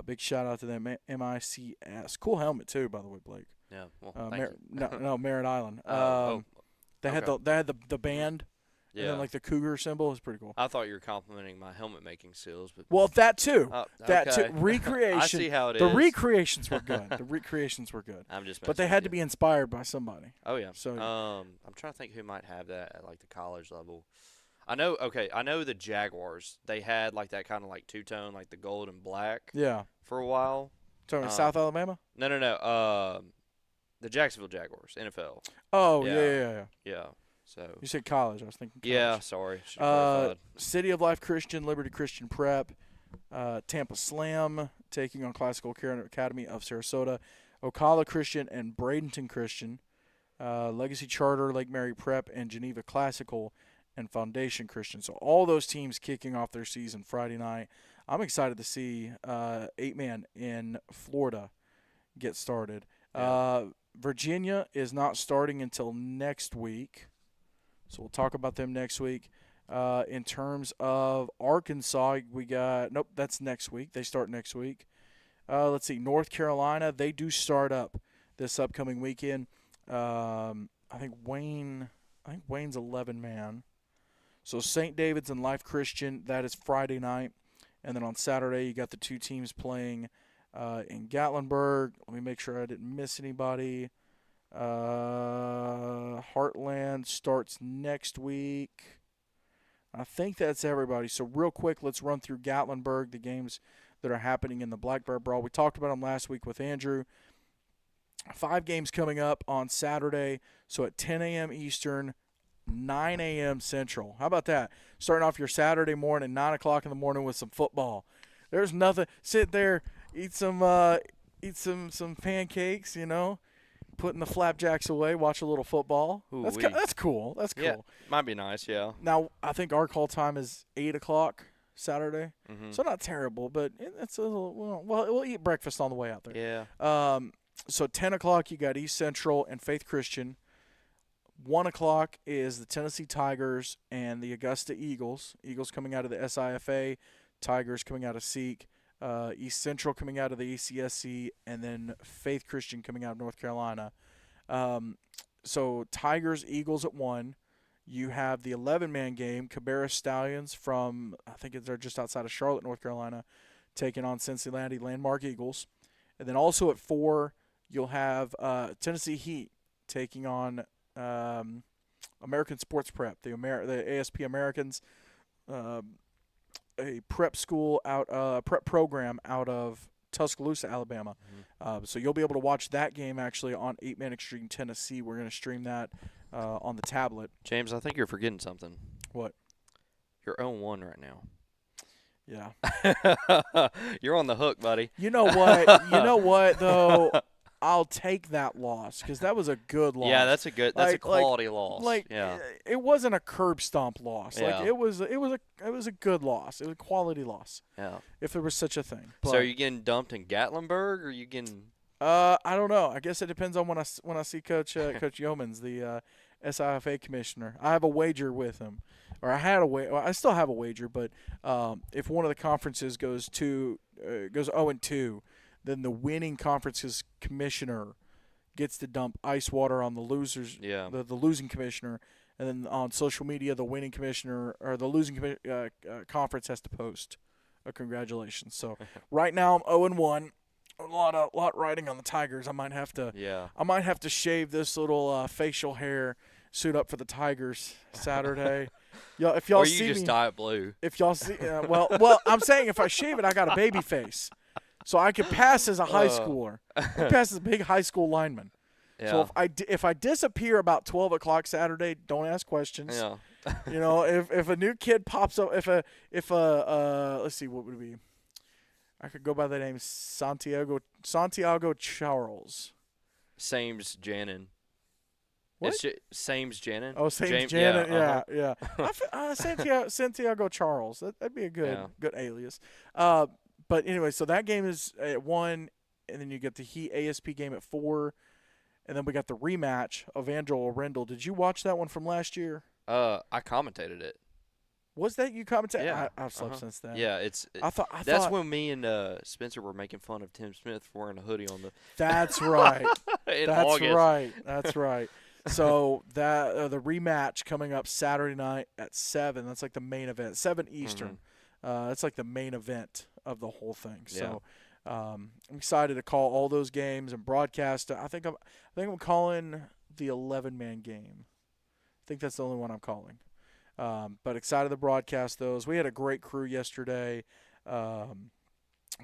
Big shout out to them, MICS. Cool helmet too, by the way, Blake. Yeah. Well, thank you. No, Merritt Island. They had okay. the band, Yeah. and then like the cougar symbol was pretty cool. I thought you were complimenting my helmet making skills, but Well, that too. That okay. too. Recreation. I see how it the is. recreations were good. The recreations were good. I'm just. But they messing had with to you. be inspired by somebody. Oh yeah. So I'm trying to think who might have that at like the college level. I know. Okay, I know the Jaguars. They had like that kind of like two-tone, like the gold and black yeah. for a while. Talking about South Alabama? No. The Jacksonville Jaguars, NFL. Oh Yeah. yeah. Yeah. So. You said college. I was thinking college. Yeah. Sorry. Should've clarified. City of Life Christian, Liberty Christian Prep, Tampa Slam taking on Classical Academy of Sarasota, Ocala Christian and Bradenton Christian, Legacy Charter, Lake Mary Prep, and Geneva Classical and Foundation Christian. So all those teams kicking off their season Friday night. I'm excited to see 8-man in Florida get started. Yeah. Virginia is not starting until next week. So we'll talk about them next week. In terms of Arkansas, we got – nope, that's next week. They start next week. Let's see. North Carolina, they do start up this upcoming weekend. I think Wayne's 11-man. So St. David's and Life Christian, that is Friday night. And then on Saturday, you got the two teams playing in Gatlinburg. Let me make sure I didn't miss anybody. Heartland starts next week. I think that's everybody. So real quick, let's run through Gatlinburg, the games that are happening in the Black Bear Brawl. We talked about them last week with Andrew. 5 games coming up on Saturday. So at 10 a.m. Eastern, 9 a.m. Central. How about that? Starting off your Saturday morning, 9 o'clock in the morning with some football. There's nothing. Sit there, eat some pancakes, putting the flapjacks away, watch a little football. That's cool. That's cool. Yeah, might be nice, yeah. Now, I think our call time is 8 o'clock Saturday. Mm-hmm. So not terrible, but it's a little, we'll eat breakfast on the way out there. Yeah. So 10 o'clock, you got East Central and Faith Christian. 1 o'clock is the Tennessee Tigers and the Augusta Eagles. Eagles coming out of the SIFA, Tigers coming out of SEEK, East Central coming out of the ACSC, and then Faith Christian coming out of North Carolina. So Tigers, Eagles at 1. You have the 11-man game, Cabarrus Stallions from, I think they're just outside of Charlotte, North Carolina, taking on Cincinnati Landmark Eagles. And then also at 4, you'll have Tennessee Heat taking on American Sports Prep, the ASP Americans, a prep school prep program out of Tuscaloosa, Alabama. Mm-hmm. So you'll be able to watch that game actually on 8-Man Extreme Tennessee. We're going to stream that on the tablet. James, I think you're forgetting something. What? You're 0-1 right now. Yeah. You're on the hook, buddy. You know what, though? I'll take that loss because that was a good loss. Yeah, that's a quality loss. Yeah. It wasn't a curb stomp loss. Yeah. Like it was a good loss. It was a quality loss. Yeah. If there was such a thing. But, So are you getting dumped in Gatlinburg, or are you getting? I don't know. I guess it depends on when I see Coach Yeomans, the SIFA commissioner. I have a wager with him, or I had a wager. Well, I still have a wager, but if one of the conferences goes 0-2. Then the winning conference's commissioner gets to dump ice water on the losers, the losing commissioner, and then on social media, the winning commissioner or the losing conference has to post a congratulations. So right now I'm 0-1. A lot riding on the Tigers. I might have to shave this little facial hair, suit up for the Tigers Saturday. If y'all or see you just me, dye it blue. If y'all see, well, I'm saying if I shave it, I got a baby face. So I could pass as a high schooler. I could pass as a big high school lineman. Yeah. So if I disappear about 12 o'clock Saturday, don't ask questions. Yeah. If a new kid pops up, if let's see, what would it be? I could go by the name Santiago Charles. Sames Janin. What? Sames Janin. Oh, Sames Janin. Yeah. Santiago Charles. That'd be a good alias. But anyway, so that game is at 1, and then you get the Heat ASP game at 4, and then we got the rematch of Angelo Rendell. Did you watch that one from last year? I commentated it. Was that you commentating? Yeah. I've slept since then. Yeah, I thought that's when me and Spencer were making fun of Tim Smith for wearing a hoodie on the. That's right. in That's August. right. That's right. So that the rematch coming up Saturday night at 7. That's like the main event, 7 Eastern. That's like the main event of the whole thing. So I'm excited to call all those games and broadcast. I think I'm calling the 11-man game. I think that's the only one I'm calling. But excited to broadcast those. We had a great crew yesterday. Of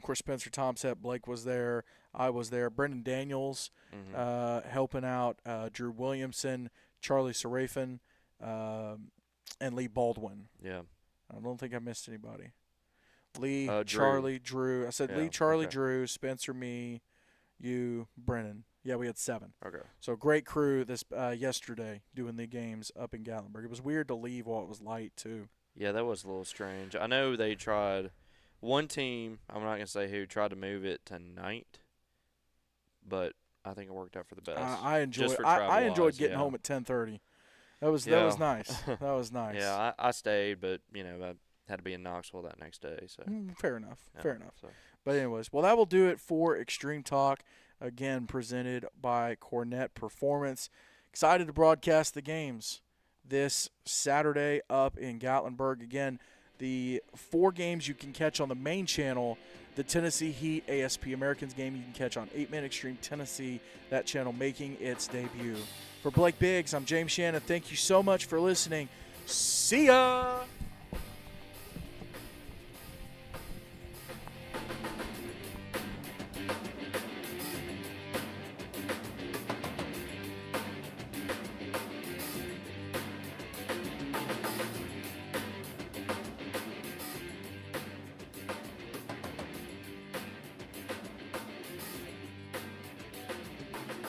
course, Spencer Tomset, Blake was there. I was there. Brendan Daniels helping out. Drew Williamson, Charlie Serafin, and Lee Baldwin. Yeah. I don't think I missed anybody. Lee, Drew. Charlie, Drew. I said Lee, Charlie, okay. Drew, Spencer, me, you, Brennan. Yeah, we had 7. Okay. So great crew this yesterday doing the games up in Gatlinburg. It was weird to leave while it was light too. Yeah, that was a little strange. I know they tried. One team, I'm not gonna say who, tried to move it tonight, but I think it worked out for the best. I enjoyed. Just for I enjoyed travel-wise, getting home at 10:30. That was nice. That was nice. Yeah, I stayed, but I had to be in Knoxville that next day. So fair enough. yeah, Fair enough. So. But anyways, well, that will do it for Extreme Talk. Again, presented by Cornett Performance. Excited to broadcast the games this Saturday up in Gatlinburg. Again, the 4 games you can catch on the main channel. The Tennessee Heat ASP Americans game you can catch on 8-Man Extreme Tennessee, that channel making its debut. For Blake Biggs, I'm James Shannon. Thank you so much for listening. See ya!